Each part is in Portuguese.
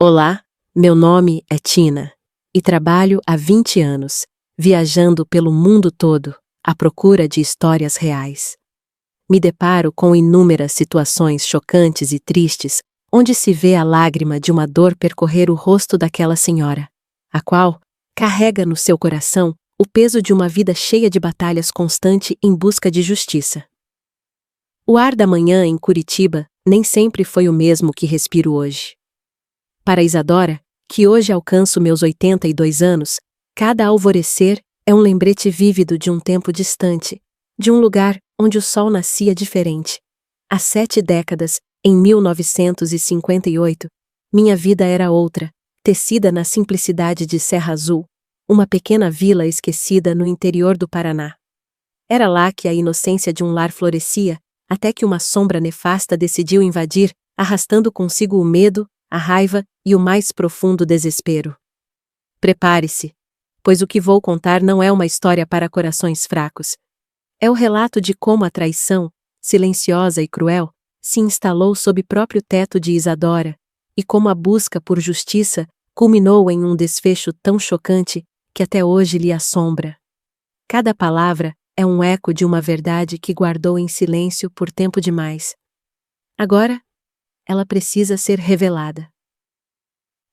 Olá, meu nome é Tina e trabalho há 20 anos, viajando pelo mundo todo, à procura de histórias reais. Me deparo com inúmeras situações chocantes e tristes, onde se vê a lágrima de uma dor percorrer o rosto daquela senhora, a qual carrega no seu coração o peso de uma vida cheia de batalhas constante em busca de justiça. O ar da manhã em Curitiba nem sempre foi o mesmo que respiro hoje. Para Isadora, que hoje alcanço meus 82 anos, cada alvorecer é um lembrete vívido de um tempo distante, de um lugar onde o sol nascia diferente. Há 7 décadas, em 1958, minha vida era outra, tecida na simplicidade de Serra Azul, uma pequena vila esquecida no interior do Paraná. Era lá que a inocência de um lar florescia, até que uma sombra nefasta decidiu invadir, arrastando consigo o medo, a raiva e o mais profundo desespero. Prepare-se, pois o que vou contar não é uma história para corações fracos. É o relato de como a traição, silenciosa e cruel, se instalou sob próprio teto de Isadora, e como a busca por justiça culminou em um desfecho tão chocante que até hoje lhe assombra. Cada palavra é um eco de uma verdade que guardou em silêncio por tempo demais. Agora, ela precisa ser revelada.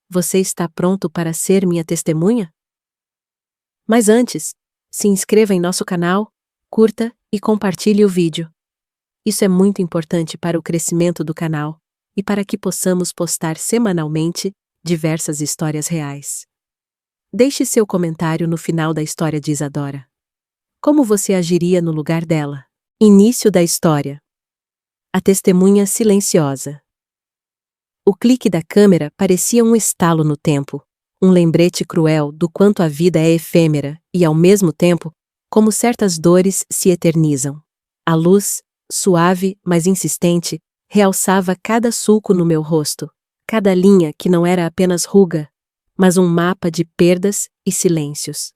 Você está pronto para ser minha testemunha? Mas antes, se inscreva em nosso canal, curta e compartilhe o vídeo. Isso é muito importante para o crescimento do canal e para que possamos postar semanalmente diversas histórias reais. Deixe seu comentário no final da história de Isadora. Como você agiria no lugar dela? Início da história. A testemunha silenciosa. O clique da câmera parecia um estalo no tempo, um lembrete cruel do quanto a vida é efêmera e, ao mesmo tempo, como certas dores se eternizam. A luz, suave, mas insistente, realçava cada sulco no meu rosto, cada linha que não era apenas ruga, mas um mapa de perdas e silêncios.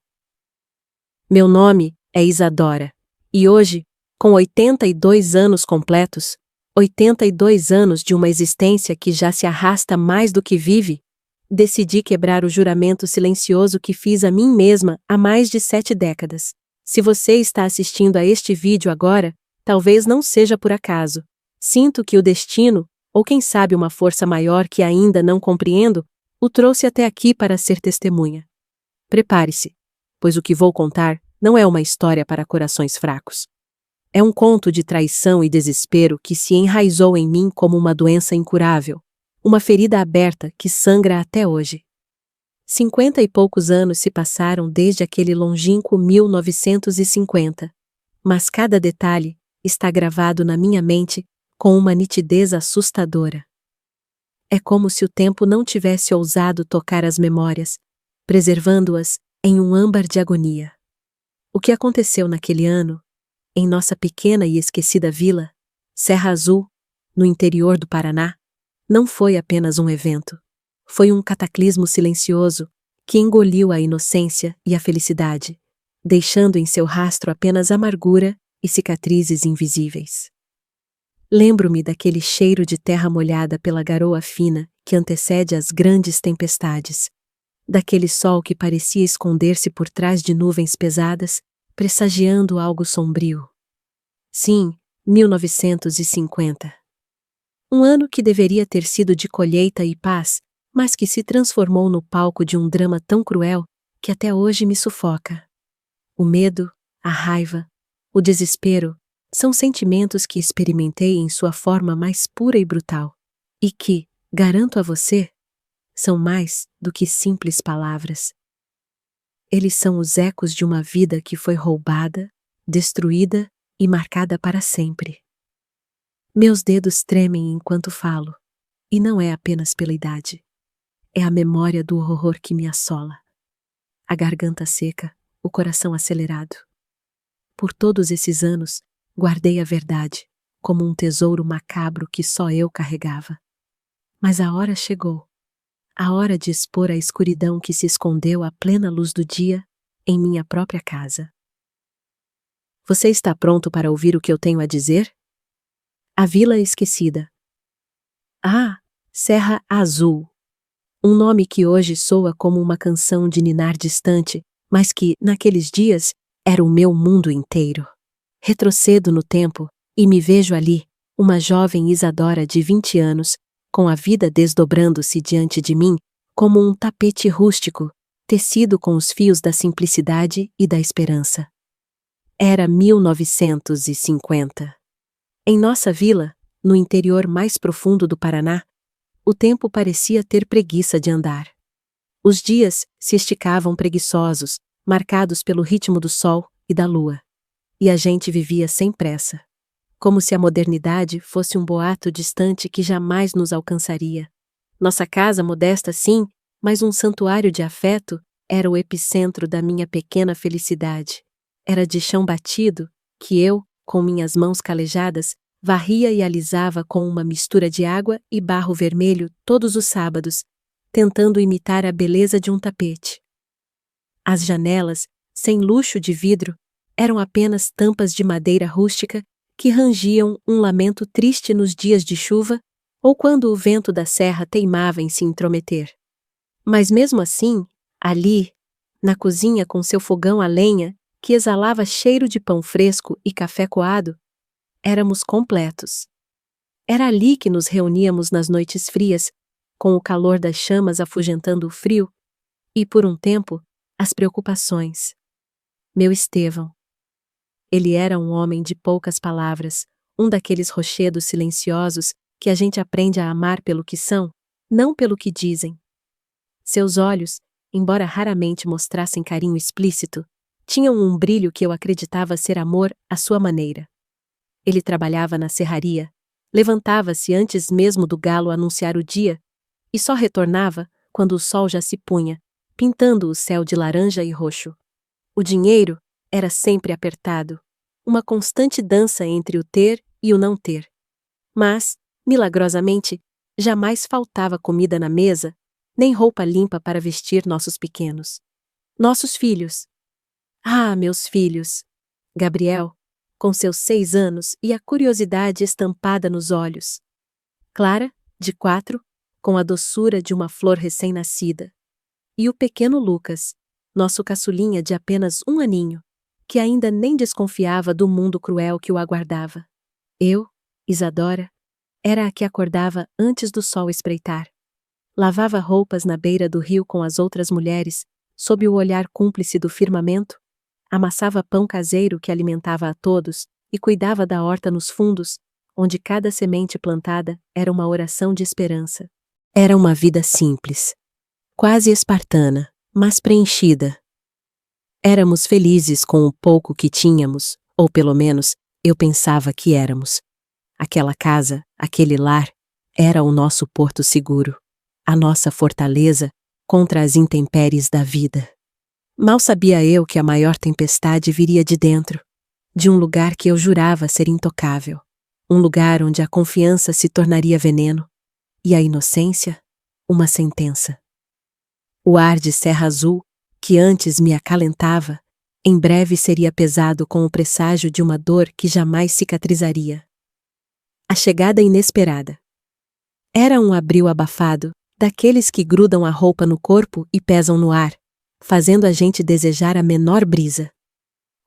Meu nome é Isadora, e hoje, com 82 anos completos, 82 anos de uma existência que já se arrasta mais do que vive, decidi quebrar o juramento silencioso que fiz a mim mesma há mais de 7 décadas. Se você está assistindo a este vídeo agora, talvez não seja por acaso. Sinto que o destino, ou quem sabe uma força maior que ainda não compreendo, o trouxe até aqui para ser testemunha. Prepare-se, pois o que vou contar não é uma história para corações fracos. É um conto de traição e desespero que se enraizou em mim como uma doença incurável, uma ferida aberta que sangra até hoje. 50 e poucos anos se passaram desde aquele longínquo 1950, mas cada detalhe está gravado na minha mente com uma nitidez assustadora. É como se o tempo não tivesse ousado tocar as memórias, preservando-as em um âmbar de agonia. O que aconteceu naquele ano, em nossa pequena e esquecida vila, Serra Azul, no interior do Paraná, não foi apenas um evento. Foi um cataclismo silencioso que engoliu a inocência e a felicidade, deixando em seu rastro apenas amargura e cicatrizes invisíveis. Lembro-me daquele cheiro de terra molhada pela garoa fina que antecede as grandes tempestades, daquele sol que parecia esconder-se por trás de nuvens pesadas, pressagiando algo sombrio. Sim, 1950. Um ano que deveria ter sido de colheita e paz, mas que se transformou no palco de um drama tão cruel que até hoje me sufoca. O medo, a raiva, o desespero são sentimentos que experimentei em sua forma mais pura e brutal, e que, garanto a você, são mais do que simples palavras. Eles são os ecos de uma vida que foi roubada, destruída e marcada para sempre. Meus dedos tremem enquanto falo, e não é apenas pela idade. É a memória do horror que me assola. A garganta seca, o coração acelerado. Por todos esses anos, guardei a verdade, como um tesouro macabro que só eu carregava. Mas a hora chegou. A hora de expor a escuridão que se escondeu à plena luz do dia em minha própria casa. Você está pronto para ouvir o que eu tenho a dizer? A Vila Esquecida. Ah, Serra Azul. Um nome que hoje soa como uma canção de ninar distante, mas que, naqueles dias, era o meu mundo inteiro. Retrocedo no tempo e me vejo ali, uma jovem Isadora de 20 anos, com a vida desdobrando-se diante de mim, como um tapete rústico, tecido com os fios da simplicidade e da esperança. Era 1950. Em nossa vila, no interior mais profundo do Paraná, o tempo parecia ter preguiça de andar. Os dias se esticavam preguiçosos, marcados pelo ritmo do sol e da lua. E a gente vivia sem pressa, como se a modernidade fosse um boato distante que jamais nos alcançaria. Nossa casa, modesta sim, mas um santuário de afeto, era o epicentro da minha pequena felicidade. Era de chão batido que eu, com minhas mãos calejadas, varria e alisava com uma mistura de água e barro vermelho todos os sábados, tentando imitar a beleza de um tapete. As janelas, sem luxo de vidro, eram apenas tampas de madeira rústica que rangiam um lamento triste nos dias de chuva ou quando o vento da serra teimava em se intrometer. Mas mesmo assim, ali, na cozinha com seu fogão a lenha, que exalava cheiro de pão fresco e café coado, éramos completos. Era ali que nos reuníamos nas noites frias, com o calor das chamas afugentando o frio, e por um tempo, as preocupações. Meu Estevão. Ele era um homem de poucas palavras, um daqueles rochedos silenciosos que a gente aprende a amar pelo que são, não pelo que dizem. Seus olhos, embora raramente mostrassem carinho explícito, tinham um brilho que eu acreditava ser amor à sua maneira. Ele trabalhava na serraria, levantava-se antes mesmo do galo anunciar o dia e só retornava quando o sol já se punha, pintando o céu de laranja e roxo. O dinheiro era sempre apertado, uma constante dança entre o ter e o não ter. Mas, milagrosamente, jamais faltava comida na mesa, nem roupa limpa para vestir nossos pequenos. Nossos filhos. Ah, meus filhos! Gabriel, com seus 6 anos e a curiosidade estampada nos olhos. Clara, de 4, com a doçura de uma flor recém-nascida. E o pequeno Lucas, nosso caçulinha de apenas 1 aninho, que ainda nem desconfiava do mundo cruel que o aguardava. Eu, Isadora, era a que acordava antes do sol espreitar. Lavava roupas na beira do rio com as outras mulheres, sob o olhar cúmplice do firmamento, amassava pão caseiro que alimentava a todos e cuidava da horta nos fundos, onde cada semente plantada era uma oração de esperança. Era uma vida simples, quase espartana, mas preenchida. Éramos felizes com o pouco que tínhamos, ou pelo menos, eu pensava que éramos. Aquela casa, aquele lar, era o nosso porto seguro, a nossa fortaleza contra as intempéries da vida. Mal sabia eu que a maior tempestade viria de dentro, de um lugar que eu jurava ser intocável, um lugar onde a confiança se tornaria veneno e a inocência uma sentença. O ar de Serra Azul, que antes me acalentava, em breve seria pesado com o presságio de uma dor que jamais cicatrizaria. A chegada inesperada. Era um abril abafado, daqueles que grudam a roupa no corpo e pesam no ar, fazendo a gente desejar a menor brisa.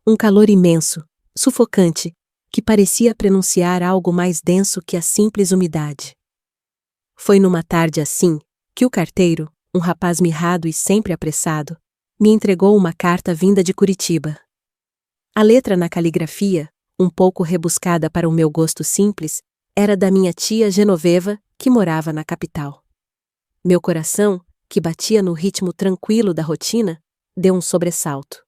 Um calor imenso, sufocante, que parecia prenunciar algo mais denso que a simples umidade. Foi numa tarde assim que o carteiro, um rapaz mirrado e sempre apressado, me entregou uma carta vinda de Curitiba. A letra na caligrafia, um pouco rebuscada para o meu gosto simples, era da minha tia Genoveva, que morava na capital. Meu coração, que batia no ritmo tranquilo da rotina, deu um sobressalto.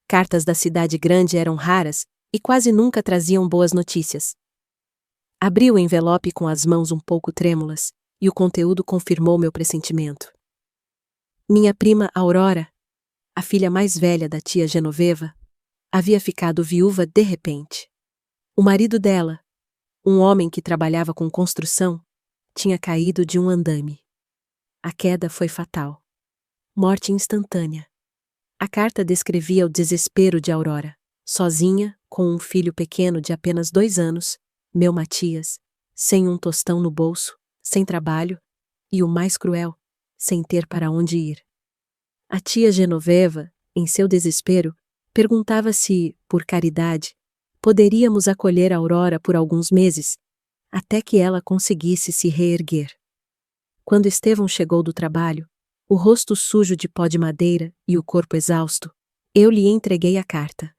Cartas da cidade grande eram raras e quase nunca traziam boas notícias. Abri o envelope com as mãos um pouco trêmulas, e o conteúdo confirmou meu pressentimento. Minha prima Aurora, a filha mais velha da tia Genoveva, havia ficado viúva de repente. O marido dela, um homem que trabalhava com construção, tinha caído de um andame. A queda foi fatal. Morte instantânea. A carta descrevia o desespero de Aurora, sozinha, com um filho pequeno de apenas 2 anos, meu Matias, sem um tostão no bolso, sem trabalho, e o mais cruel, sem ter para onde ir. A tia Genoveva, em seu desespero, perguntava se, por caridade, poderíamos acolher Aurora por alguns meses, até que ela conseguisse se reerguer. Quando Estevão chegou do trabalho, o rosto sujo de pó de madeira e o corpo exausto, eu lhe entreguei a carta.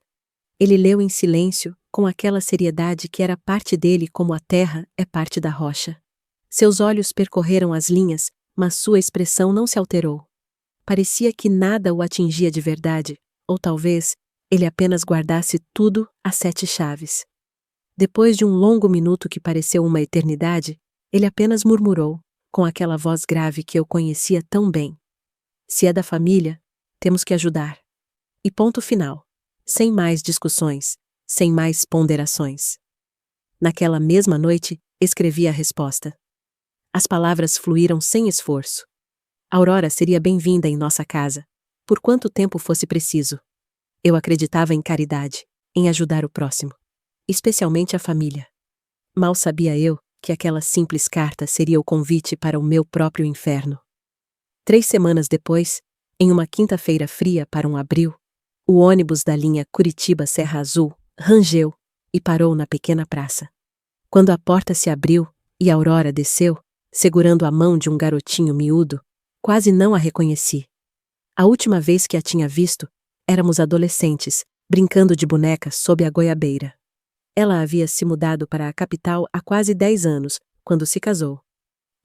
Ele leu em silêncio, com aquela seriedade que era parte dele como a terra é parte da rocha. Seus olhos percorreram as linhas, mas sua expressão não se alterou. Parecia que nada o atingia de verdade, ou talvez ele apenas guardasse tudo a 7 chaves. Depois de um longo minuto que pareceu uma eternidade, ele apenas murmurou, com aquela voz grave que eu conhecia tão bem: se é da família, temos que ajudar. E ponto final. Sem mais discussões, sem mais ponderações. Naquela mesma noite, escrevi a resposta. As palavras fluíram sem esforço. Aurora seria bem-vinda em nossa casa, por quanto tempo fosse preciso. Eu acreditava em caridade, em ajudar o próximo, especialmente a família. Mal sabia eu que aquela simples carta seria o convite para o meu próprio inferno. 3 semanas depois, em uma quinta-feira fria para um abril, o ônibus da linha Curitiba-Serra Azul rangeu e parou na pequena praça. Quando a porta se abriu e Aurora desceu, segurando a mão de um garotinho miúdo, quase não a reconheci. A última vez que a tinha visto, éramos adolescentes, brincando de boneca sob a goiabeira. Ela havia se mudado para a capital há quase 10 anos, quando se casou.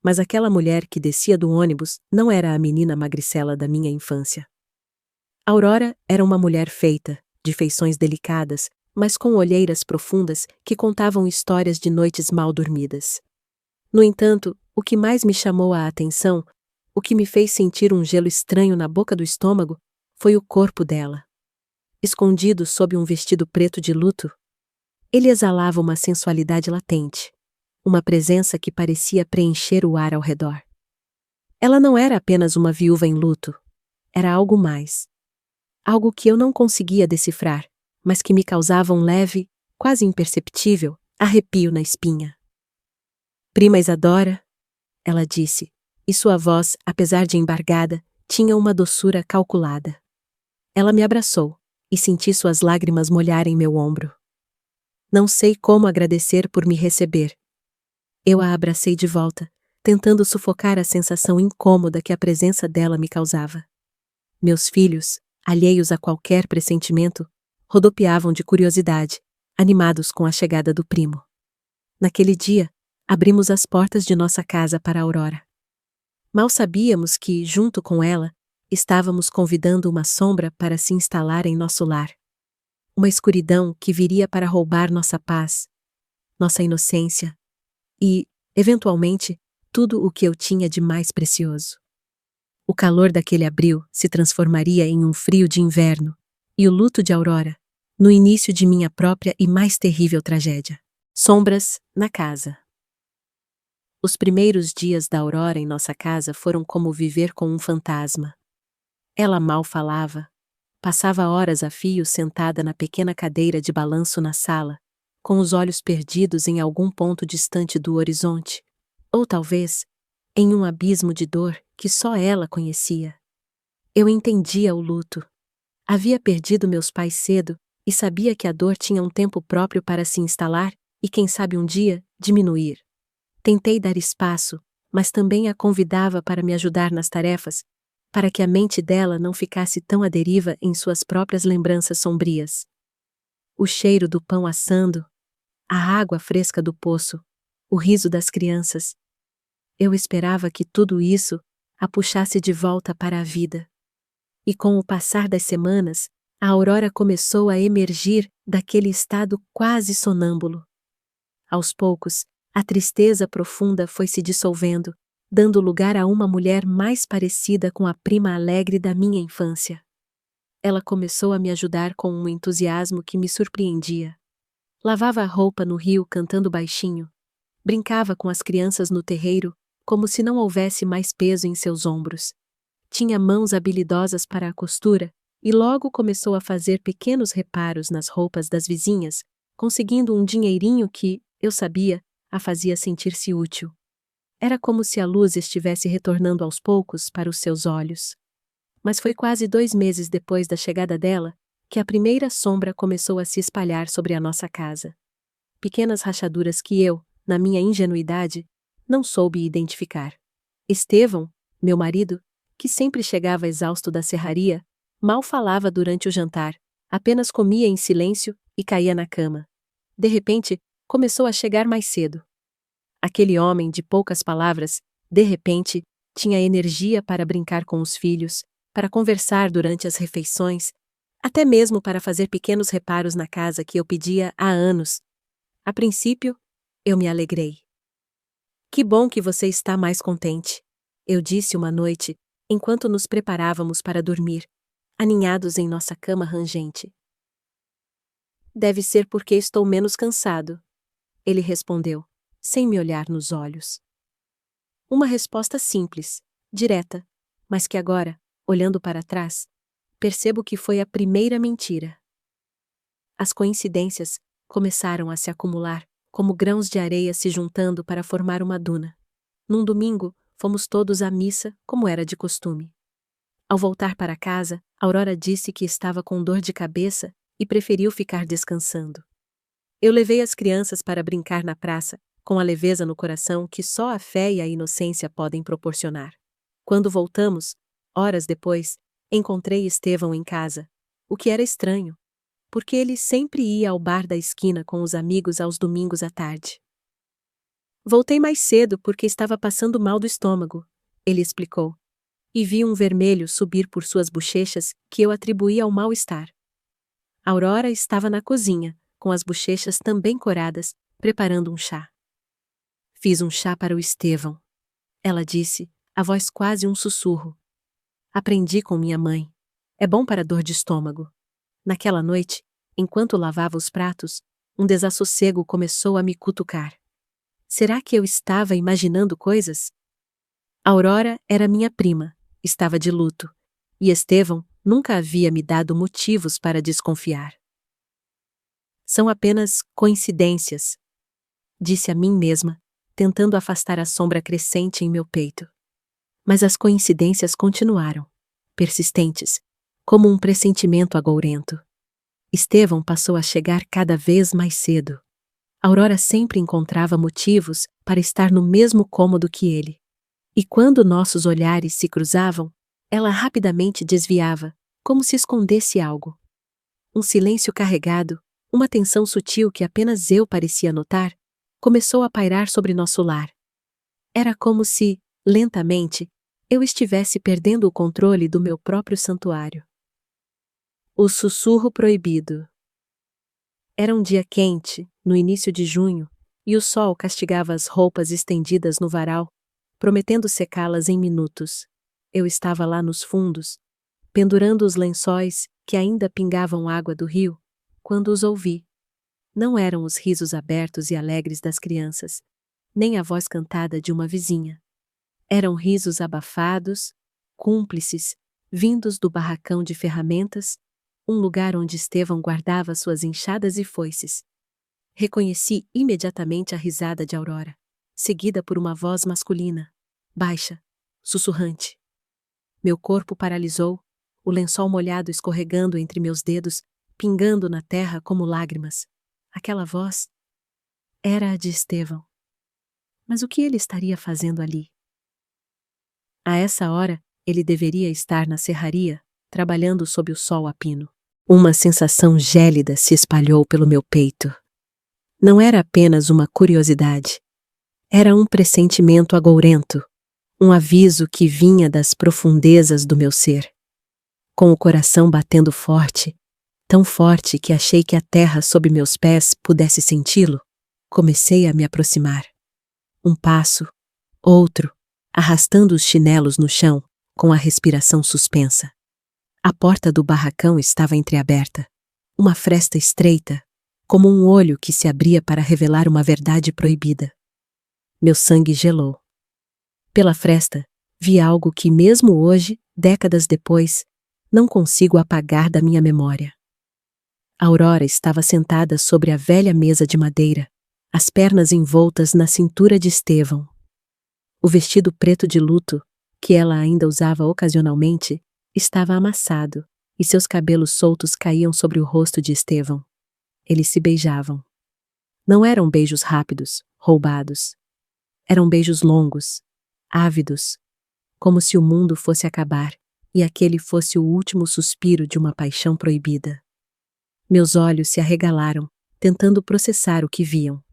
Mas aquela mulher que descia do ônibus não era a menina magricela da minha infância. Aurora era uma mulher feita, de feições delicadas, mas com olheiras profundas que contavam histórias de noites mal dormidas. No entanto, o que mais me chamou a atenção, o que me fez sentir um gelo estranho na boca do estômago, foi o corpo dela. Escondido sob um vestido preto de luto, ele exalava uma sensualidade latente, uma presença que parecia preencher o ar ao redor. Ela não era apenas uma viúva em luto, era algo mais. Algo que eu não conseguia decifrar, mas que me causava um leve, quase imperceptível, arrepio na espinha. Prima Isadora, ela disse, e sua voz, apesar de embargada, tinha uma doçura calculada. Ela me abraçou, e senti suas lágrimas molharem meu ombro. Não sei como agradecer por me receber. Eu a abracei de volta, tentando sufocar a sensação incômoda que a presença dela me causava. Meus filhos, alheios a qualquer pressentimento, rodopiavam de curiosidade, animados com a chegada do primo. Naquele dia, abrimos as portas de nossa casa para Aurora. Mal sabíamos que, junto com ela, estávamos convidando uma sombra para se instalar em nosso lar. Uma escuridão que viria para roubar nossa paz, nossa inocência e, eventualmente, tudo o que eu tinha de mais precioso. O calor daquele abril se transformaria em um frio de inverno, e o luto de Aurora, no início de minha própria e mais terrível tragédia. Sombras na casa. Os primeiros dias da Aurora em nossa casa foram como viver com um fantasma. Ela mal falava, passava horas a fio sentada na pequena cadeira de balanço na sala, com os olhos perdidos em algum ponto distante do horizonte, ou talvez, em um abismo de dor que só ela conhecia. Eu entendia o luto. Havia perdido meus pais cedo e sabia que a dor tinha um tempo próprio para se instalar e, quem sabe um dia, diminuir. Tentei dar espaço, mas também a convidava para me ajudar nas tarefas, para que a mente dela não ficasse tão à deriva em suas próprias lembranças sombrias. O cheiro do pão assando, a água fresca do poço, o riso das crianças. Eu esperava que tudo isso a puxasse de volta para a vida. E com o passar das semanas, a Aurora começou a emergir daquele estado quase sonâmbulo. Aos poucos, a tristeza profunda foi se dissolvendo, dando lugar a uma mulher mais parecida com a prima alegre da minha infância. Ela começou a me ajudar com um entusiasmo que me surpreendia. Lavava a roupa no rio cantando baixinho. Brincava com as crianças no terreiro, como se não houvesse mais peso em seus ombros. Tinha mãos habilidosas para a costura e logo começou a fazer pequenos reparos nas roupas das vizinhas, conseguindo um dinheirinho que, eu sabia, a fazia sentir-se útil. Era como se a luz estivesse retornando aos poucos para os seus olhos. Mas foi quase 2 meses depois da chegada dela que a primeira sombra começou a se espalhar sobre a nossa casa. Pequenas rachaduras que eu, na minha ingenuidade, não soube identificar. Estevão, meu marido, que sempre chegava exausto da serraria, mal falava durante o jantar, apenas comia em silêncio e caía na cama. De repente, começou a chegar mais cedo. Aquele homem de poucas palavras, de repente, tinha energia para brincar com os filhos, para conversar durante as refeições, até mesmo para fazer pequenos reparos na casa que eu pedia há anos. A princípio, eu me alegrei. Que bom que você está mais contente, eu disse uma noite, enquanto nos preparávamos para dormir, aninhados em nossa cama rangente. Deve ser porque estou menos cansado, ele respondeu, sem me olhar nos olhos. Uma resposta simples, direta, mas que agora, olhando para trás, percebo que foi a primeira mentira. As coincidências começaram a se acumular, como grãos de areia se juntando para formar uma duna. Num domingo, fomos todos à missa, como era de costume. Ao voltar para casa, Aurora disse que estava com dor de cabeça e preferiu ficar descansando. Eu levei as crianças para brincar na praça, com a leveza no coração que só a fé e a inocência podem proporcionar. Quando voltamos, horas depois, encontrei Estevão em casa, o que era estranho, porque ele sempre ia ao bar da esquina com os amigos aos domingos à tarde. Voltei mais cedo porque estava passando mal do estômago, ele explicou, e vi um vermelho subir por suas bochechas que eu atribuí ao mal-estar. Aurora estava na cozinha, com as bochechas também coradas, preparando um chá. Fiz um chá para o Estevão, ela disse, a voz quase um sussurro. Aprendi com minha mãe. É bom para dor de estômago. Naquela noite, enquanto lavava os pratos, um desassossego começou a me cutucar. Será que eu estava imaginando coisas? Aurora era minha prima, estava de luto, e Estevão nunca havia me dado motivos para desconfiar. São apenas coincidências, disse a mim mesma, tentando afastar a sombra crescente em meu peito. Mas as coincidências continuaram, persistentes, como um pressentimento agourento. Estevão passou a chegar cada vez mais cedo. Aurora sempre encontrava motivos para estar no mesmo cômodo que ele. E quando nossos olhares se cruzavam, ela rapidamente desviava, como se escondesse algo. Um silêncio carregado, uma tensão sutil que apenas eu parecia notar, começou a pairar sobre nosso lar. Era como se, lentamente, eu estivesse perdendo o controle do meu próprio santuário. O sussurro proibido. Era um dia quente, no início de junho, e o sol castigava as roupas estendidas no varal, prometendo secá-las em minutos. Eu estava lá nos fundos, pendurando os lençóis que ainda pingavam água do rio, quando os ouvi. Não eram os risos abertos e alegres das crianças, nem a voz cantada de uma vizinha. Eram risos abafados, cúmplices, vindos do barracão de ferramentas, um lugar onde Estevão guardava suas enxadas e foices. Reconheci imediatamente a risada de Aurora, seguida por uma voz masculina, baixa, sussurrante. Meu corpo paralisou, o lençol molhado escorregando entre meus dedos, pingando na terra como lágrimas. Aquela voz era a de Estevão. Mas o que ele estaria fazendo ali? A essa hora, ele deveria estar na serraria, trabalhando sob o sol a pino. Uma sensação gélida se espalhou pelo meu peito. Não era apenas uma curiosidade. Era um pressentimento agourento, um aviso que vinha das profundezas do meu ser. Com o coração batendo forte, tão forte que achei que a terra sob meus pés pudesse senti-lo, comecei a me aproximar. Um passo, outro, arrastando os chinelos no chão, com a respiração suspensa. A porta do barracão estava entreaberta, uma fresta estreita, como um olho que se abria para revelar uma verdade proibida. Meu sangue gelou. Pela fresta, vi algo que mesmo hoje, décadas depois, não consigo apagar da minha memória. Aurora estava sentada sobre a velha mesa de madeira, as pernas envoltas na cintura de Estevão. O vestido preto de luto, que ela ainda usava ocasionalmente, estava amassado, e seus cabelos soltos caíam sobre o rosto de Estevão. Eles se beijavam. Não eram beijos rápidos, roubados. Eram beijos longos, ávidos, como se o mundo fosse acabar, e aquele fosse o último suspiro de uma paixão proibida. Meus olhos se arregalaram, tentando processar o que viam.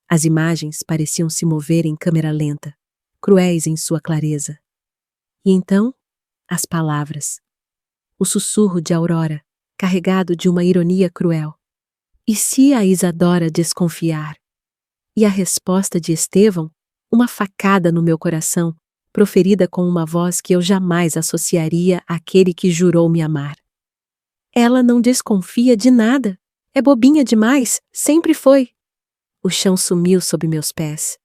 As imagens pareciam se mover em câmera lenta, cruéis em sua clareza. E então, as palavras. O sussurro de Aurora, carregado de uma ironia cruel. E se a Isadora desconfiar? E a resposta de Estevão, uma facada no meu coração, proferida com uma voz que eu jamais associaria àquele que jurou me amar. Ela não desconfia de nada. É bobinha demais, sempre foi. O chão sumiu sob meus pés.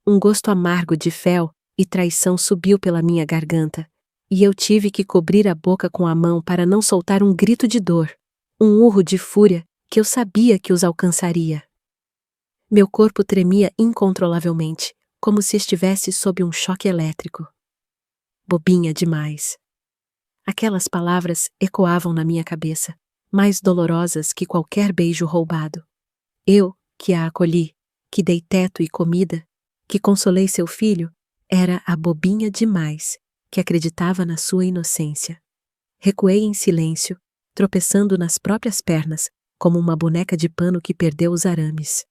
Um gosto amargo de fel e traição subiu pela minha garganta, e eu tive que cobrir a boca com a mão para não soltar um grito de dor, um urro de fúria que eu sabia que os alcançaria. Meu corpo tremia incontrolavelmente, como se estivesse sob um choque elétrico. Bobinha demais. Aquelas palavras ecoavam na minha cabeça, mais dolorosas que qualquer beijo roubado. Eu, que a acolhi, que dei teto e comida, que consolei seu filho, era a bobinha demais, que acreditava na sua inocência. Recuei em silêncio, tropeçando nas próprias pernas, como uma boneca de pano que perdeu os arames.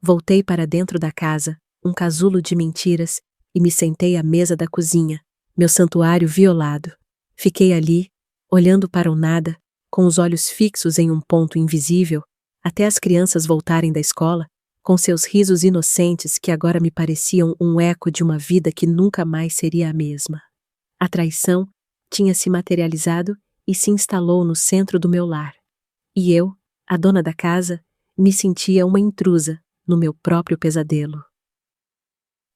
Voltei para dentro da casa, um casulo de mentiras, e me sentei à mesa da cozinha, meu santuário violado. Fiquei ali, olhando para o nada, com os olhos fixos em um ponto invisível, até as crianças voltarem da escola, com seus risos inocentes que agora me pareciam um eco de uma vida que nunca mais seria a mesma. A traição tinha se materializado e se instalou no centro do meu lar. E eu, a dona da casa, me sentia uma intrusa no meu próprio pesadelo.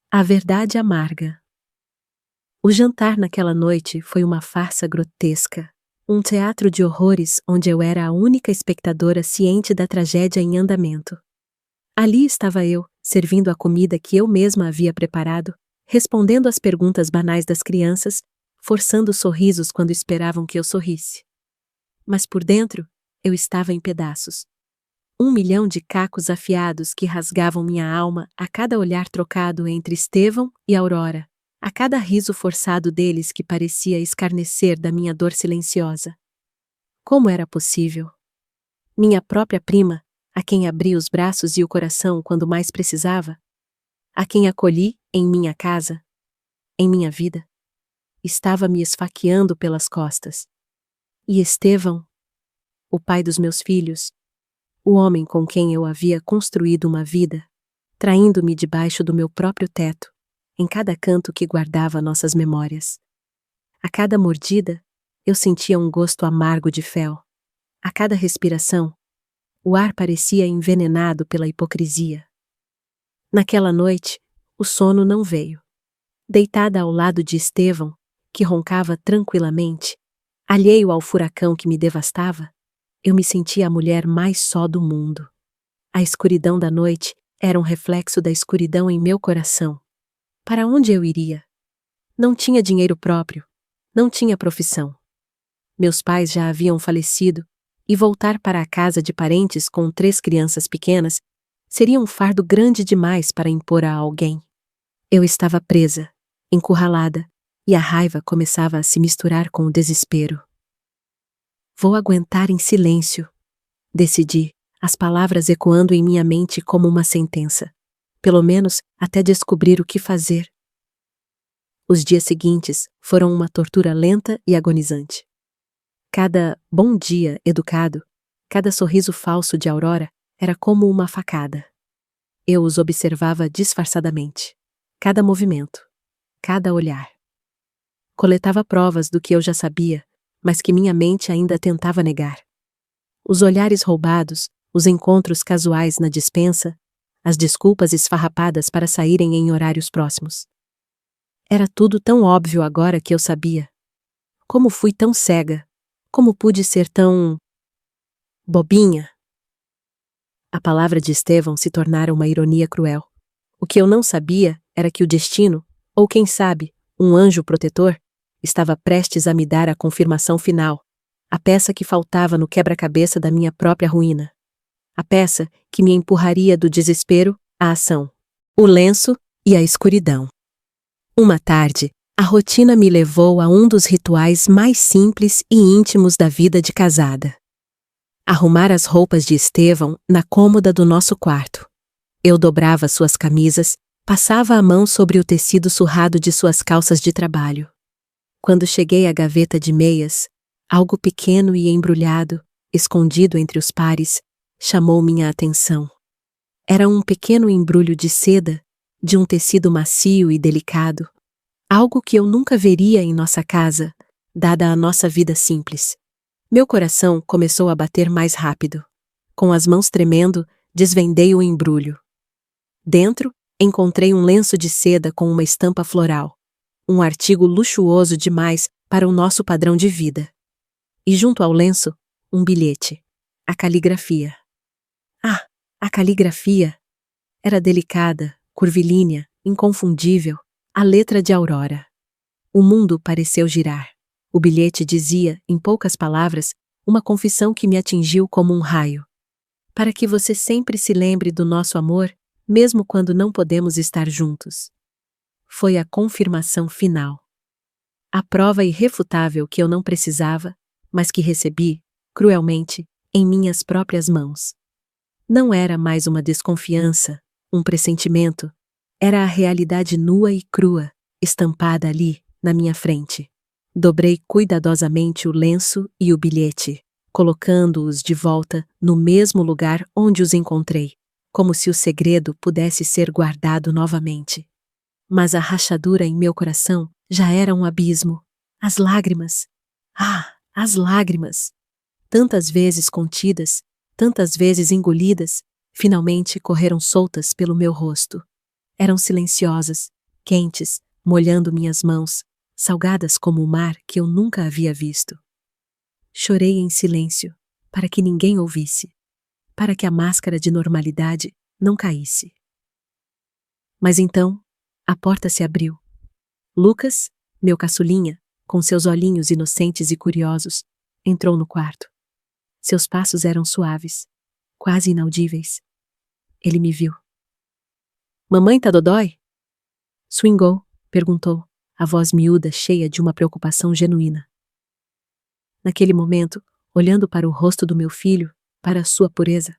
A verdade amarga. O jantar naquela noite foi uma farsa grotesca, um teatro de horrores onde eu era a única espectadora ciente da tragédia em andamento. Ali estava eu, servindo a comida que eu mesma havia preparado, respondendo às perguntas banais das crianças, forçando sorrisos quando esperavam que eu sorrisse. Mas por dentro, eu estava em pedaços. 1 milhão de cacos afiados que rasgavam minha alma a cada olhar trocado entre Estevão e Aurora, a cada riso forçado deles que parecia escarnecer da minha dor silenciosa. Como era possível? Minha própria prima, a quem abri os braços e o coração quando mais precisava, a quem acolhi em minha casa, em minha vida, estava me esfaqueando pelas costas. E Estevão, o pai dos meus filhos, o homem com quem eu havia construído uma vida, traindo-me debaixo do meu próprio teto, em cada canto que guardava nossas memórias. A cada mordida, eu sentia um gosto amargo de fel. A cada respiração, o ar parecia envenenado pela hipocrisia. Naquela noite, o sono não veio. Deitada ao lado de Estevão, que roncava tranquilamente, alheio ao furacão que me devastava, eu me sentia a mulher mais só do mundo. A escuridão da noite era um reflexo da escuridão em meu coração. Para onde eu iria? Não tinha dinheiro próprio, não tinha profissão. Meus pais já haviam falecido, e voltar para a casa de parentes com 3 crianças pequenas seria um fardo grande demais para impor a alguém. Eu estava presa, encurralada, e a raiva começava a se misturar com o desespero. Vou aguentar em silêncio, decidi, as palavras ecoando em minha mente como uma sentença, pelo menos até descobrir o que fazer. Os dias seguintes foram uma tortura lenta e agonizante. Cada bom dia educado, cada sorriso falso de Aurora era como uma facada. Eu os observava disfarçadamente, cada movimento, cada olhar. Coletava provas do que eu já sabia, mas que minha mente ainda tentava negar. Os olhares roubados, os encontros casuais na despensa, as desculpas esfarrapadas para saírem em horários próximos. Era tudo tão óbvio agora que eu sabia. Como fui tão cega? Como pude ser tão... bobinha? A palavra de Estevão se tornara uma ironia cruel. O que eu não sabia era que o destino, Ou quem sabe, um anjo protetor estava prestes a me dar a confirmação final, a peça que faltava no quebra-cabeça da minha própria ruína. A peça que me empurraria do desespero à ação. O lenço e a escuridão. Uma tarde, a rotina me levou a um dos rituais mais simples e íntimos da vida de casada. Arrumar as roupas de Estevão na cômoda do nosso quarto. Eu dobrava suas camisas, passava a mão sobre o tecido surrado de suas calças de trabalho. Quando cheguei à gaveta de meias, algo pequeno e embrulhado, escondido entre os pares, chamou minha atenção. Era um pequeno embrulho de seda, de um tecido macio e delicado, algo que eu nunca veria em nossa casa, dada a nossa vida simples. Meu coração começou a bater mais rápido. Com as mãos tremendo, desvendei o embrulho. Dentro, encontrei um lenço de seda com uma estampa floral, um artigo luxuoso demais para o nosso padrão de vida. E junto ao lenço, um bilhete. A caligrafia. Ah, a caligrafia! Era delicada, curvilínea, inconfundível, a letra de Aurora. O mundo pareceu girar. O bilhete dizia, em poucas palavras, uma confissão que me atingiu como um raio. Para que você sempre se lembre do nosso amor, mesmo quando não podemos estar juntos. Foi a confirmação final. A prova irrefutável que eu não precisava, mas que recebi, cruelmente, em minhas próprias mãos. Não era mais uma desconfiança, um pressentimento. Era a realidade nua e crua, estampada ali, na minha frente. Dobrei cuidadosamente o lenço e o bilhete, colocando-os de volta no mesmo lugar onde os encontrei, como se o segredo pudesse ser guardado novamente. Mas a rachadura em meu coração já era um abismo. As lágrimas! Ah, as lágrimas! Tantas vezes contidas, tantas vezes engolidas, finalmente correram soltas pelo meu rosto. Eram silenciosas, quentes, molhando minhas mãos, salgadas como o mar que eu nunca havia visto. Chorei em silêncio, para que ninguém ouvisse, para que a máscara de normalidade não caísse. Mas então, a porta se abriu. Lucas, meu caçulinha, com seus olhinhos inocentes e curiosos, entrou no quarto. Seus passos eram suaves, quase inaudíveis. Ele me viu. Mamãe tá dodói? Swingou, perguntou, a voz miúda cheia de uma preocupação genuína. Naquele momento, olhando para o rosto do meu filho, para a sua pureza,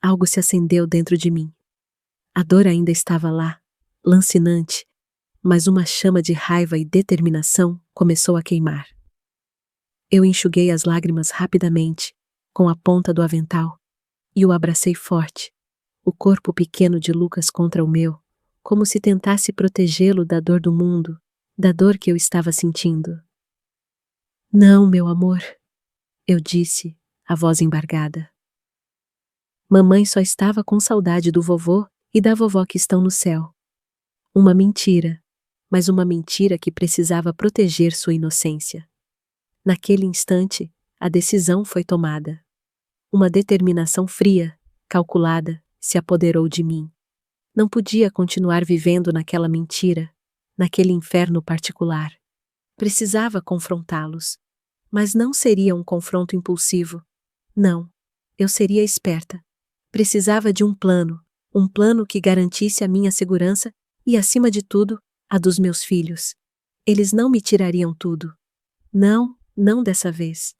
algo se acendeu dentro de mim. A dor ainda estava lá, lancinante, mas uma chama de raiva e determinação começou a queimar. Eu enxuguei as lágrimas rapidamente, com a ponta do avental, e o abracei forte, o corpo pequeno de Lucas contra o meu, como se tentasse protegê-lo da dor do mundo, da dor que eu estava sentindo. Não, meu amor, eu disse, a voz embargada. Mamãe só estava com saudade do vovô e da vovó que estão no céu. Uma mentira, mas uma mentira que precisava proteger sua inocência. Naquele instante, a decisão foi tomada. Uma determinação fria, calculada, se apoderou de mim. Não podia continuar vivendo naquela mentira, naquele inferno particular. Precisava confrontá-los. Mas não seria um confronto impulsivo. Não, eu seria esperta. Precisava de um plano que garantisse a minha segurança e, acima de tudo, a dos meus filhos. Eles não me tirariam tudo. Não, não dessa vez.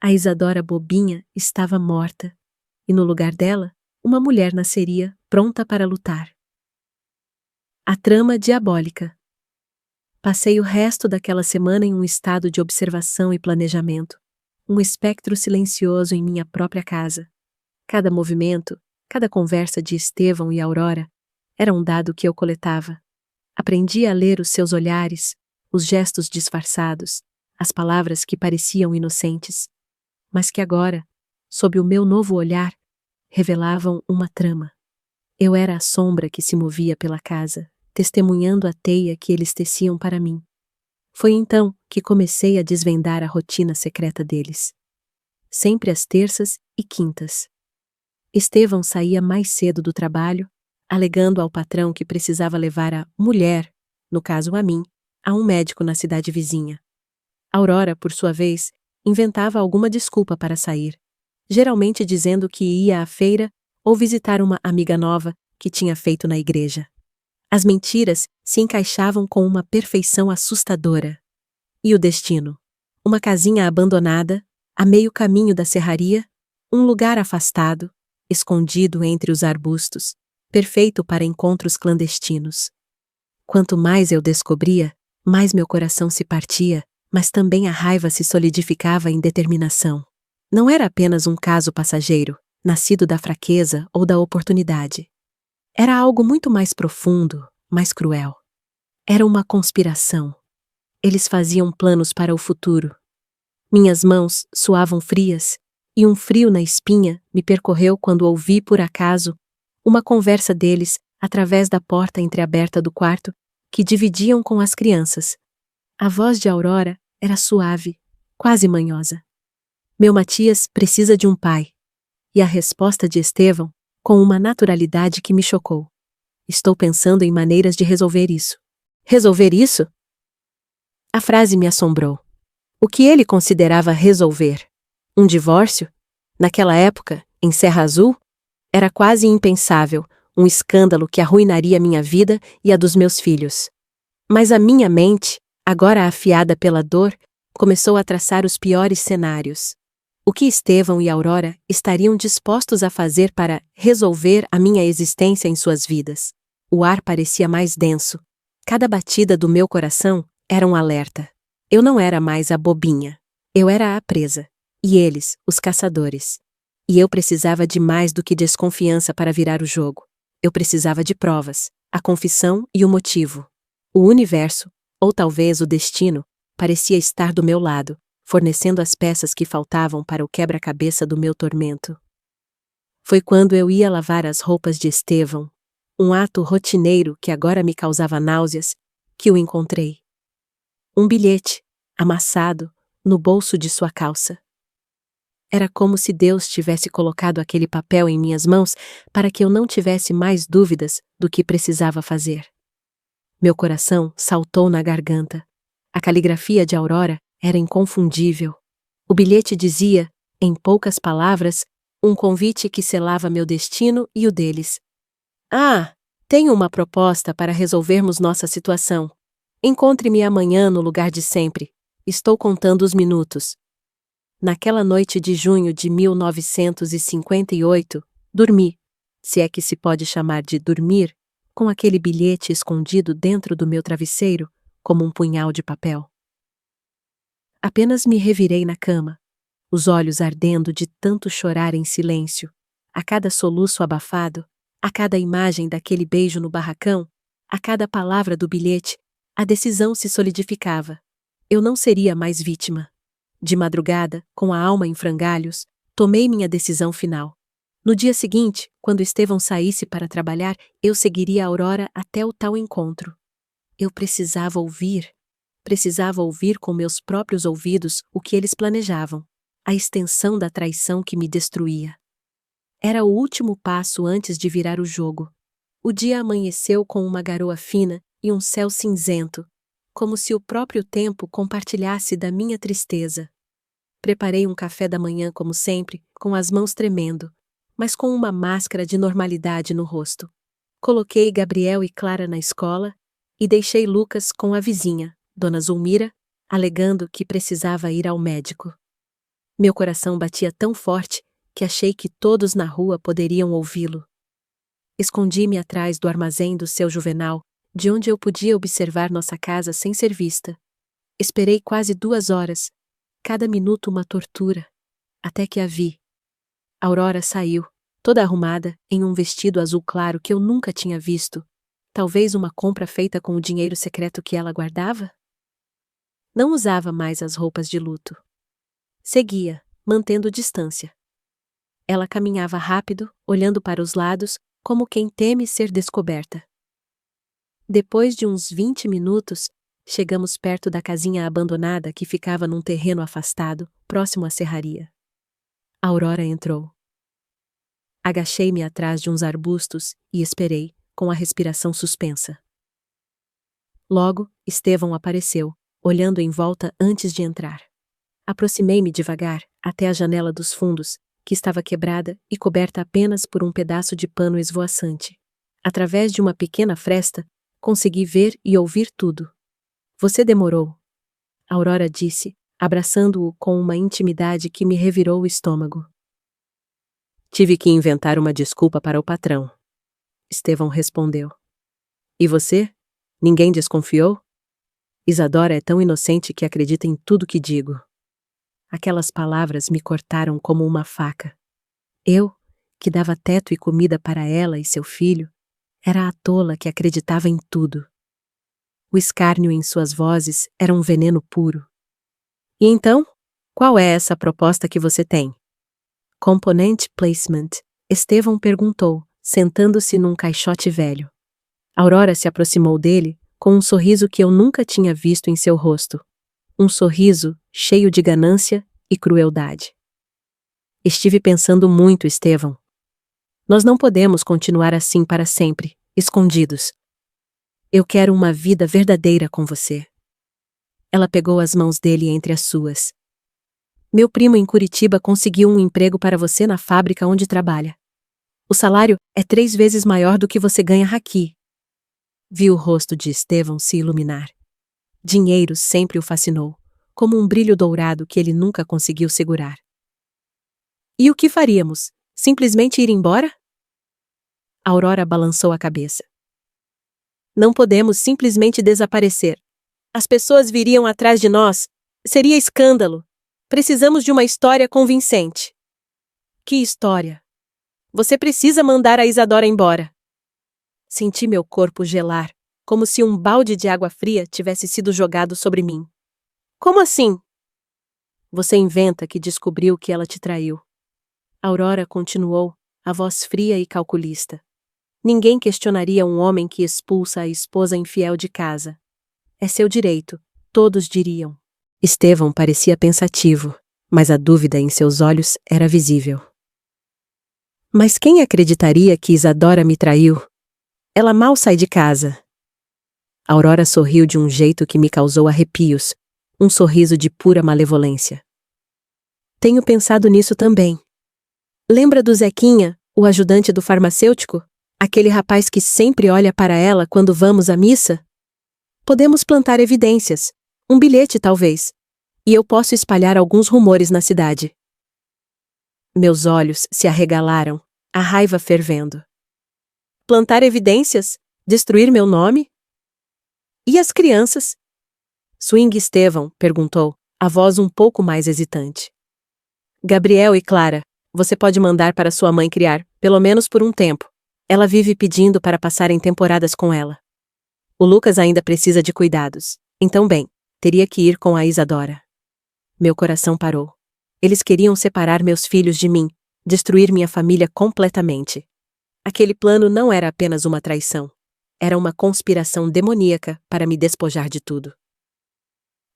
A Isadora bobinha estava morta, e no lugar dela, uma mulher nasceria, pronta para lutar. A trama diabólica. Passei o resto daquela semana em um estado de observação e planejamento, um espectro silencioso em minha própria casa. Cada movimento, cada conversa de Estevão e Aurora, era um dado que eu coletava. Aprendi a ler os seus olhares, os gestos disfarçados, as palavras que pareciam inocentes, mas que agora, sob o meu novo olhar, revelavam uma trama. Eu era a sombra que se movia pela casa, testemunhando a teia que eles teciam para mim. Foi então que comecei a desvendar a rotina secreta deles. Sempre às terças e quintas. Estevão saía mais cedo do trabalho, alegando ao patrão que precisava levar a mulher no caso a mim, a um médico na cidade vizinha. Aurora, por sua vez, inventava alguma desculpa para sair, geralmente dizendo que ia à feira ou visitar uma amiga nova que tinha feito na igreja. As mentiras se encaixavam com uma perfeição assustadora. E o destino? Uma casinha abandonada, a meio caminho da serraria, um lugar afastado, escondido entre os arbustos, perfeito para encontros clandestinos. Quanto mais eu descobria, mais meu coração se partia, mas também a raiva se solidificava em determinação. Não era apenas um caso passageiro, nascido da fraqueza ou da oportunidade. Era algo muito mais profundo, mais cruel. Era uma conspiração. Eles faziam planos para o futuro. Minhas mãos suavam frias, e um frio na espinha me percorreu quando ouvi, por acaso, uma conversa deles através da porta entreaberta do quarto que dividiam com as crianças. A voz de Aurora era suave, quase manhosa. Meu Matias precisa de um pai. E a resposta de Estevão, com uma naturalidade que me chocou. Estou pensando em maneiras de resolver isso. Resolver isso? A frase me assombrou. O que ele considerava resolver? Um divórcio? Naquela época, em Serra Azul? Era quase impensável, um escândalo que arruinaria minha vida e a dos meus filhos. Mas a minha mente, agora afiada pela dor, começou a traçar os piores cenários. O que Estevão e Aurora estariam dispostos a fazer para resolver a minha existência em suas vidas? O ar parecia mais denso. Cada batida do meu coração era um alerta. Eu não era mais a bobinha. Eu era a presa. E eles, os caçadores. E eu precisava de mais do que desconfiança para virar o jogo. Eu precisava de provas, a confissão e o motivo. O universo, ou talvez o destino, parecia estar do meu lado, fornecendo as peças que faltavam para o quebra-cabeça do meu tormento. Foi quando eu ia lavar as roupas de Estevão, um ato rotineiro que agora me causava náuseas, que o encontrei. Um bilhete, amassado, no bolso de sua calça. Era como se Deus tivesse colocado aquele papel em minhas mãos para que eu não tivesse mais dúvidas do que precisava fazer. Meu coração saltou na garganta. A caligrafia de Aurora era inconfundível. O bilhete dizia, em poucas palavras, um convite que selava meu destino e o deles. Ah, tenho uma proposta para resolvermos nossa situação. Encontre-me amanhã no lugar de sempre. Estou contando os minutos. Naquela noite de junho de 1958, dormi, se é que se pode chamar de dormir, com aquele bilhete escondido dentro do meu travesseiro, como um punhal de papel. Apenas me revirei na cama, os olhos ardendo de tanto chorar em silêncio, a cada soluço abafado, a cada imagem daquele beijo no barracão, a cada palavra do bilhete, a decisão se solidificava. Eu não seria mais vítima. De madrugada, com a alma em frangalhos, tomei minha decisão final. No dia seguinte, quando Estevão saísse para trabalhar, eu seguiria a Aurora até o tal encontro. Eu precisava ouvir com meus próprios ouvidos o que eles planejavam, a extensão da traição que me destruía. Era o último passo antes de virar o jogo. O dia amanheceu com uma garoa fina e um céu cinzento, como se o próprio tempo compartilhasse da minha tristeza. Preparei um café da manhã como sempre, com as mãos tremendo, mas com uma máscara de normalidade no rosto. Coloquei Gabriel e Clara na escola e deixei Lucas com a vizinha, Dona Zulmira, alegando que precisava ir ao médico. Meu coração batia tão forte que achei que todos na rua poderiam ouvi-lo. Escondi-me atrás do armazém do seu Juvenal, de onde eu podia observar nossa casa sem ser vista. Esperei quase 2 horas, cada minuto uma tortura, até que a vi. Aurora saiu, toda arrumada, em um vestido azul claro que eu nunca tinha visto. Talvez uma compra feita com o dinheiro secreto que ela guardava? Não usava mais as roupas de luto. Seguia, mantendo distância. Ela caminhava rápido, olhando para os lados, como quem teme ser descoberta. Depois de uns 20 minutos, chegamos perto da casinha abandonada que ficava num terreno afastado, próximo à serraria. Aurora entrou. Agachei-me atrás de uns arbustos e esperei, com a respiração suspensa. Logo, Estevão apareceu, olhando em volta antes de entrar. Aproximei-me devagar, até a janela dos fundos, que estava quebrada e coberta apenas por um pedaço de pano esvoaçante. Através de uma pequena fresta, consegui ver e ouvir tudo. Você demorou, Aurora disse, abraçando-o com uma intimidade que me revirou o estômago. Tive que inventar uma desculpa para o patrão. Estevão respondeu. E você? Ninguém desconfiou? Isadora é tão inocente que acredita em tudo que digo. Aquelas palavras me cortaram como uma faca. Eu, que dava teto e comida para ela e seu filho, era a tola que acreditava em tudo. O escárnio em suas vozes era um veneno puro. E então, qual é essa proposta que você tem? Component Placement, Estevão perguntou, sentando-se num caixote velho. Aurora se aproximou dele, com um sorriso que eu nunca tinha visto em seu rosto. Um sorriso cheio de ganância e crueldade. Estive pensando muito, Estevão. Nós não podemos continuar assim para sempre, escondidos. Eu quero uma vida verdadeira com você. Ela pegou as mãos dele entre as suas. Meu primo em Curitiba conseguiu um emprego para você na fábrica onde trabalha. O salário é 3 vezes maior do que você ganha aqui. Vi o rosto de Estevão se iluminar. Dinheiro sempre o fascinou, como um brilho dourado que ele nunca conseguiu segurar. E o que faríamos? Simplesmente ir embora? Aurora balançou a cabeça. Não podemos simplesmente desaparecer. As pessoas viriam atrás de nós. Seria escândalo. Precisamos de uma história convincente. Que história? Você precisa mandar a Isadora embora. Senti meu corpo gelar, como se um balde de água fria tivesse sido jogado sobre mim. Como assim? Você inventa que descobriu que ela te traiu. Aurora continuou, a voz fria e calculista. Ninguém questionaria um homem que expulsa a esposa infiel de casa. É seu direito, todos diriam. Estevão parecia pensativo, mas a dúvida em seus olhos era visível. Mas quem acreditaria que Isadora me traiu? Ela mal sai de casa. Aurora sorriu de um jeito que me causou arrepios, um sorriso de pura malevolência. Tenho pensado nisso também. Lembra do Zequinha, o ajudante do farmacêutico? Aquele rapaz que sempre olha para ela quando vamos à missa? Podemos plantar evidências, um bilhete talvez, e eu posso espalhar alguns rumores na cidade. Meus olhos se arregalaram, a raiva fervendo. Plantar evidências? Destruir meu nome? E as crianças? Swing Estevão perguntou, a voz um pouco mais hesitante. Gabriel e Clara, você pode mandar para sua mãe criar, pelo menos por um tempo. Ela vive pedindo para passarem temporadas com ela. O Lucas ainda precisa de cuidados. Então bem, teria que ir com a Isadora. Meu coração parou. Eles queriam separar meus filhos de mim, destruir minha família completamente. Aquele plano não era apenas uma traição. Era uma conspiração demoníaca para me despojar de tudo.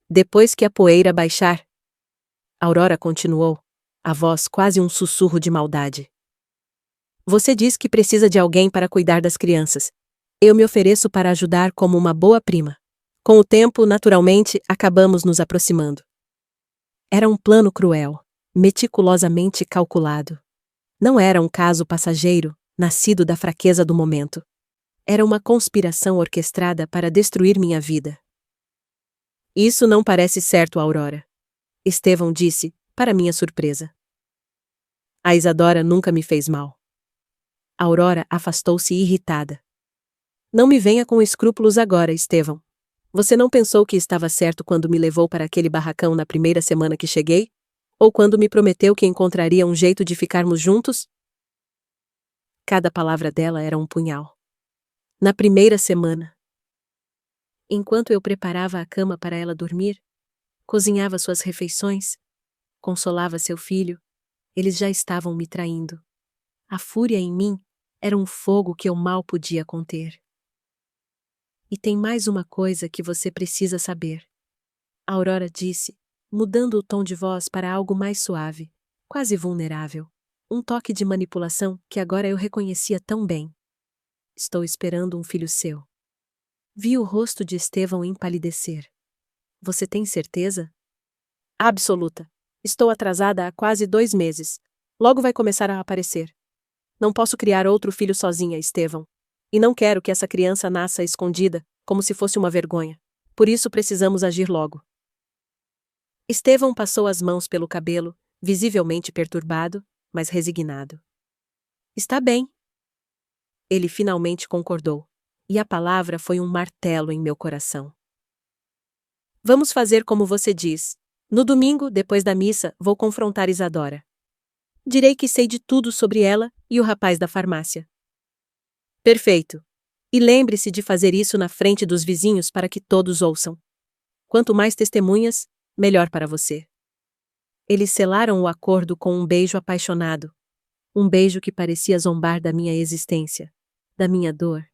Depois que a poeira baixar, Aurora continuou, a voz quase um sussurro de maldade. Você diz que precisa de alguém para cuidar das crianças. Eu me ofereço para ajudar como uma boa prima. Com o tempo, naturalmente, acabamos nos aproximando. Era um plano cruel, meticulosamente calculado. Não era um caso passageiro, nascido da fraqueza do momento. Era uma conspiração orquestrada para destruir minha vida. Isso não parece certo, Aurora. Estevão disse, para minha surpresa. A Isadora nunca me fez mal. Aurora afastou-se irritada. Não me venha com escrúpulos agora, Estevão. Você não pensou que estava certo quando me levou para aquele barracão na primeira semana que cheguei? Ou quando me prometeu que encontraria um jeito de ficarmos juntos? Cada palavra dela era um punhal. Na primeira semana. Enquanto eu preparava a cama para ela dormir, cozinhava suas refeições, consolava seu filho, eles já estavam me traindo. A fúria em mim era um fogo que eu mal podia conter. E tem mais uma coisa que você precisa saber. Aurora disse, mudando o tom de voz para algo mais suave, quase vulnerável. Um toque de manipulação que agora eu reconhecia tão bem. Estou esperando um filho seu. Vi o rosto de Estevão empalidecer. Você tem certeza? Absoluta. Estou atrasada há quase 2 meses. Logo vai começar a aparecer. Não posso criar outro filho sozinha, Estevão. E não quero que essa criança nasça escondida, como se fosse uma vergonha. Por isso precisamos agir logo. Estevão passou as mãos pelo cabelo, visivelmente perturbado, mas resignado. Está bem. Ele finalmente concordou, e a palavra foi um martelo em meu coração. Vamos fazer como você diz. No domingo, depois da missa, vou confrontar Isadora. Direi que sei de tudo sobre ela e o rapaz da farmácia. Perfeito. E lembre-se de fazer isso na frente dos vizinhos para que todos ouçam. Quanto mais testemunhas, melhor para você. Eles selaram o acordo com um beijo apaixonado. Um beijo que parecia zombar da minha existência, da minha dor,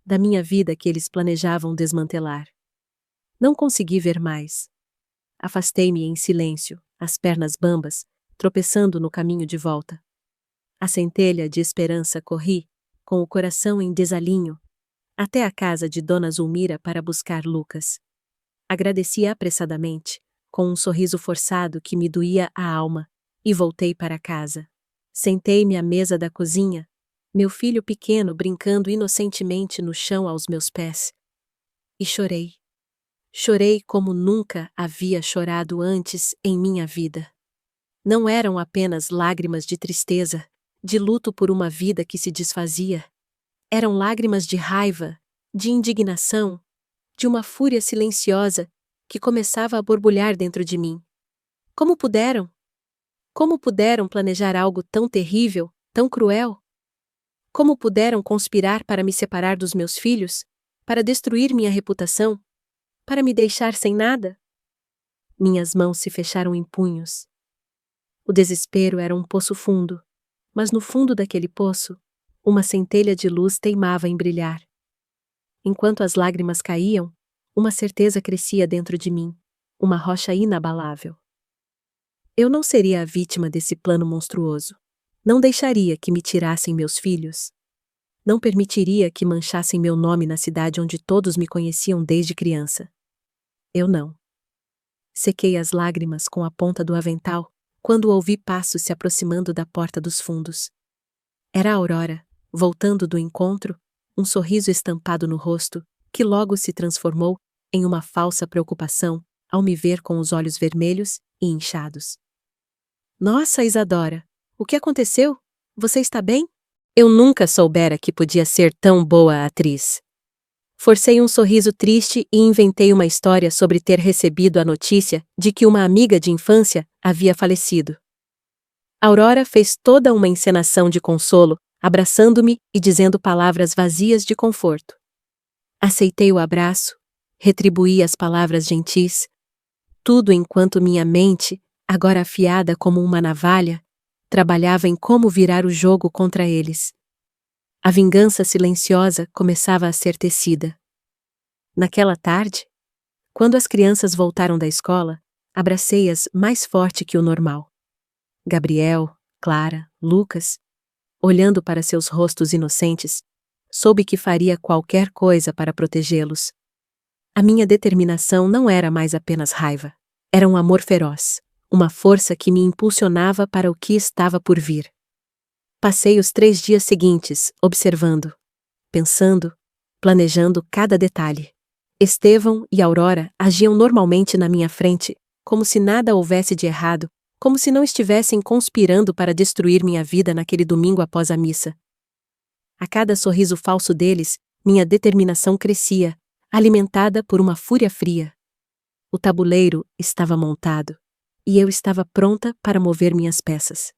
da minha vida que eles planejavam desmantelar. Não consegui ver mais. Afastei-me em silêncio, as pernas bambas, tropeçando no caminho de volta. A centelha de esperança corri, com o coração em desalinho, até a casa de Dona Zulmira para buscar Lucas. Agradeci apressadamente, com um sorriso forçado que me doía a alma, e voltei para casa. Sentei-me à mesa da cozinha, meu filho pequeno brincando inocentemente no chão aos meus pés. E chorei. Chorei como nunca havia chorado antes em minha vida. Não eram apenas lágrimas de tristeza, de luto por uma vida que se desfazia. Eram lágrimas de raiva, de indignação, de uma fúria silenciosa que começava a borbulhar dentro de mim. Como puderam? Como puderam planejar algo tão terrível, tão cruel? Como puderam conspirar para me separar dos meus filhos, para destruir minha reputação, para me deixar sem nada? Minhas mãos se fecharam em punhos. O desespero era um poço fundo, mas no fundo daquele poço, uma centelha de luz teimava em brilhar. Enquanto as lágrimas caíam, uma certeza crescia dentro de mim, uma rocha inabalável. Eu não seria a vítima desse plano monstruoso. Não deixaria que me tirassem meus filhos. Não permitiria que manchassem meu nome na cidade onde todos me conheciam desde criança. Eu não. Sequei as lágrimas com a ponta do avental, quando ouvi passos se aproximando da porta dos fundos. Era a Aurora, voltando do encontro, um sorriso estampado no rosto, que logo se transformou em uma falsa preocupação ao me ver com os olhos vermelhos e inchados. Nossa, Isadora, o que aconteceu? Você está bem? Eu nunca soubera que podia ser tão boa atriz. Forcei um sorriso triste e inventei uma história sobre ter recebido a notícia de que uma amiga de infância havia falecido. Aurora fez toda uma encenação de consolo, abraçando-me e dizendo palavras vazias de conforto. Aceitei o abraço, retribuí as palavras gentis, tudo enquanto minha mente, agora afiada como uma navalha, trabalhava em como virar o jogo contra eles. A vingança silenciosa começava a ser tecida. Naquela tarde, quando as crianças voltaram da escola, abracei-as mais forte que o normal. Gabriel, Clara, Lucas, olhando para seus rostos inocentes, soube que faria qualquer coisa para protegê-los. A minha determinação não era mais apenas raiva. Era um amor feroz, uma força que me impulsionava para o que estava por vir. Passei os 3 dias seguintes, observando, pensando, planejando cada detalhe. Estevão e Aurora agiam normalmente na minha frente, como se nada houvesse de errado, como se não estivessem conspirando para destruir minha vida naquele domingo após a missa. A cada sorriso falso deles, minha determinação crescia, alimentada por uma fúria fria. O tabuleiro estava montado, e eu estava pronta para mover minhas peças.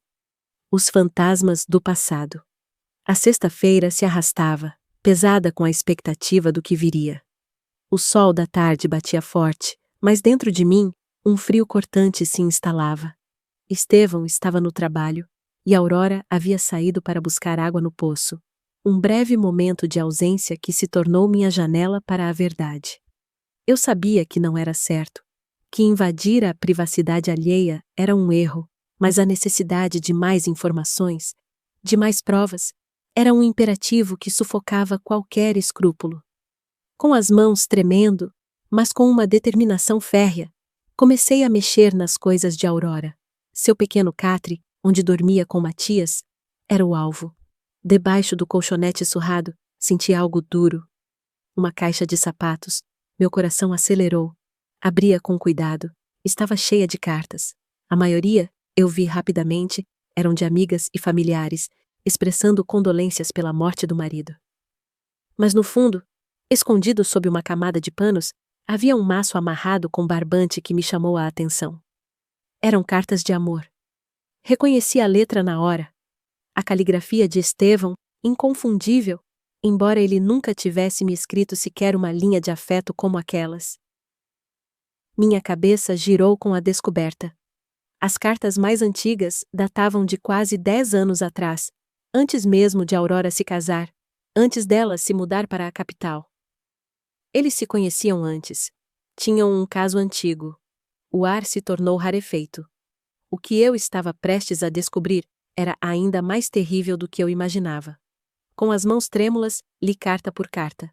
Os fantasmas do passado. A sexta-feira se arrastava, pesada com a expectativa do que viria. O sol da tarde batia forte, mas dentro de mim, um frio cortante se instalava. Estevão estava no trabalho, e Aurora havia saído para buscar água no poço. Um breve momento de ausência que se tornou minha janela para a verdade. Eu sabia que não era certo, que invadir a privacidade alheia era um erro, mas a necessidade de mais informações, de mais provas, era um imperativo que sufocava qualquer escrúpulo. Com as mãos tremendo, mas com uma determinação férrea, comecei a mexer nas coisas de Aurora. Seu pequeno catre, onde dormia com Matias, era o alvo. Debaixo do colchonete surrado, senti algo duro. Uma caixa de sapatos. Meu coração acelerou. Abria com cuidado. Estava cheia de cartas. A maioria, eu vi rapidamente, eram de amigas e familiares, expressando condolências pela morte do marido. Mas no fundo, escondido sob uma camada de panos, havia um maço amarrado com barbante que me chamou a atenção. Eram cartas de amor. Reconheci a letra na hora. A caligrafia de Estevão, inconfundível, embora ele nunca tivesse me escrito sequer uma linha de afeto como aquelas. Minha cabeça girou com a descoberta. As cartas mais antigas datavam de quase 10 anos atrás, antes mesmo de Aurora se casar, antes dela se mudar para a capital. Eles se conheciam antes. Tinham um caso antigo. O ar se tornou rarefeito. O que eu estava prestes a descobrir era ainda mais terrível do que eu imaginava. Com as mãos trêmulas, li carta por carta.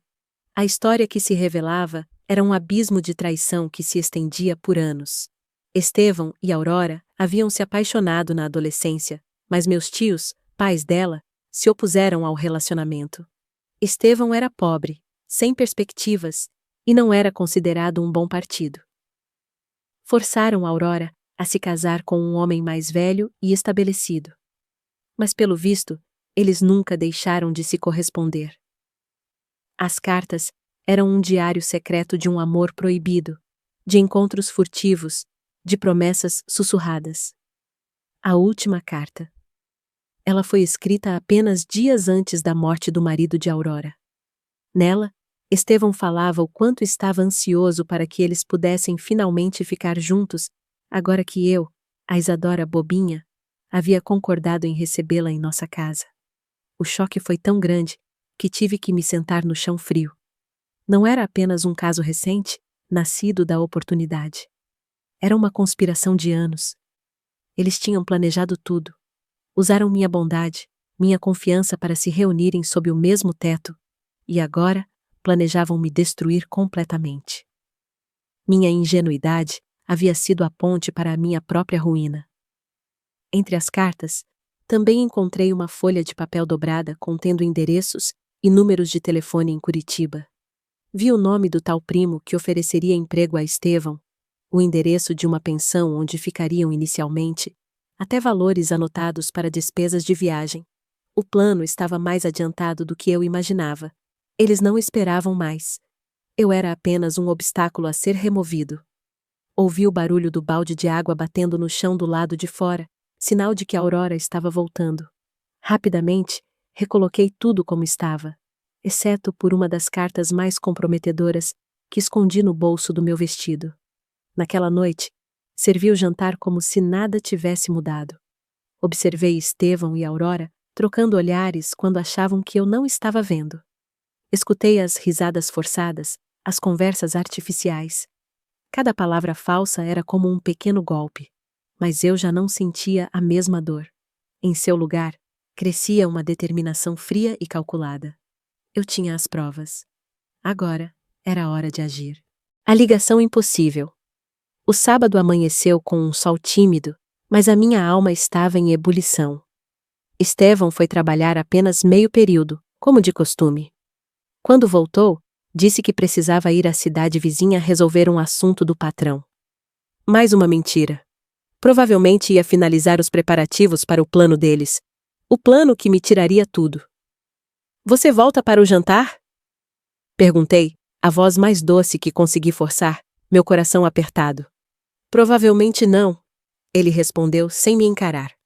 A história que se revelava era um abismo de traição que se estendia por anos. Estevão e Aurora haviam se apaixonado na adolescência, mas meus tios, pais dela, se opuseram ao relacionamento. Estevão era pobre, sem perspectivas, e não era considerado um bom partido. Forçaram Aurora a se casar com um homem mais velho e estabelecido. Mas pelo visto, eles nunca deixaram de se corresponder. As cartas eram um diário secreto de um amor proibido, de encontros furtivos, de promessas sussurradas. A última carta. Ela foi escrita apenas dias antes da morte do marido de Aurora. Nela, Estevão falava o quanto estava ansioso para que eles pudessem finalmente ficar juntos, agora que eu, a Isadora bobinha, havia concordado em recebê-la em nossa casa. O choque foi tão grande que tive que me sentar no chão frio. Não era apenas um caso recente, nascido da oportunidade. Era uma conspiração de anos. Eles tinham planejado tudo. Usaram minha bondade, minha confiança para se reunirem sob o mesmo teto, e agora planejavam me destruir completamente. Minha ingenuidade havia sido a ponte para a minha própria ruína. Entre as cartas, também encontrei uma folha de papel dobrada contendo endereços e números de telefone em Curitiba. Vi o nome do tal primo que ofereceria emprego a Estevão, o endereço de uma pensão onde ficariam inicialmente, até valores anotados para despesas de viagem. O plano estava mais adiantado do que eu imaginava. Eles não esperavam mais. Eu era apenas um obstáculo a ser removido. Ouvi o barulho do balde de água batendo no chão do lado de fora, sinal de que a Aurora estava voltando. Rapidamente, recoloquei tudo como estava, exceto por uma das cartas mais comprometedoras que escondi no bolso do meu vestido. Naquela noite, servi o jantar como se nada tivesse mudado. Observei Estevão e Aurora trocando olhares quando achavam que eu não estava vendo. Escutei as risadas forçadas, as conversas artificiais. Cada palavra falsa era como um pequeno golpe, mas eu já não sentia a mesma dor. Em seu lugar, crescia uma determinação fria e calculada. Eu tinha as provas. Agora era hora de agir. A ligação impossível. O sábado amanheceu com um sol tímido, mas a minha alma estava em ebulição. Estevão foi trabalhar apenas meio período, como de costume. Quando voltou, disse que precisava ir à cidade vizinha resolver um assunto do patrão. Mais uma mentira. Provavelmente ia finalizar os preparativos para o plano deles. O plano que me tiraria tudo. Você volta para o jantar? Perguntei, a voz mais doce que consegui forçar, meu coração apertado. Provavelmente não, ele respondeu sem me encarar.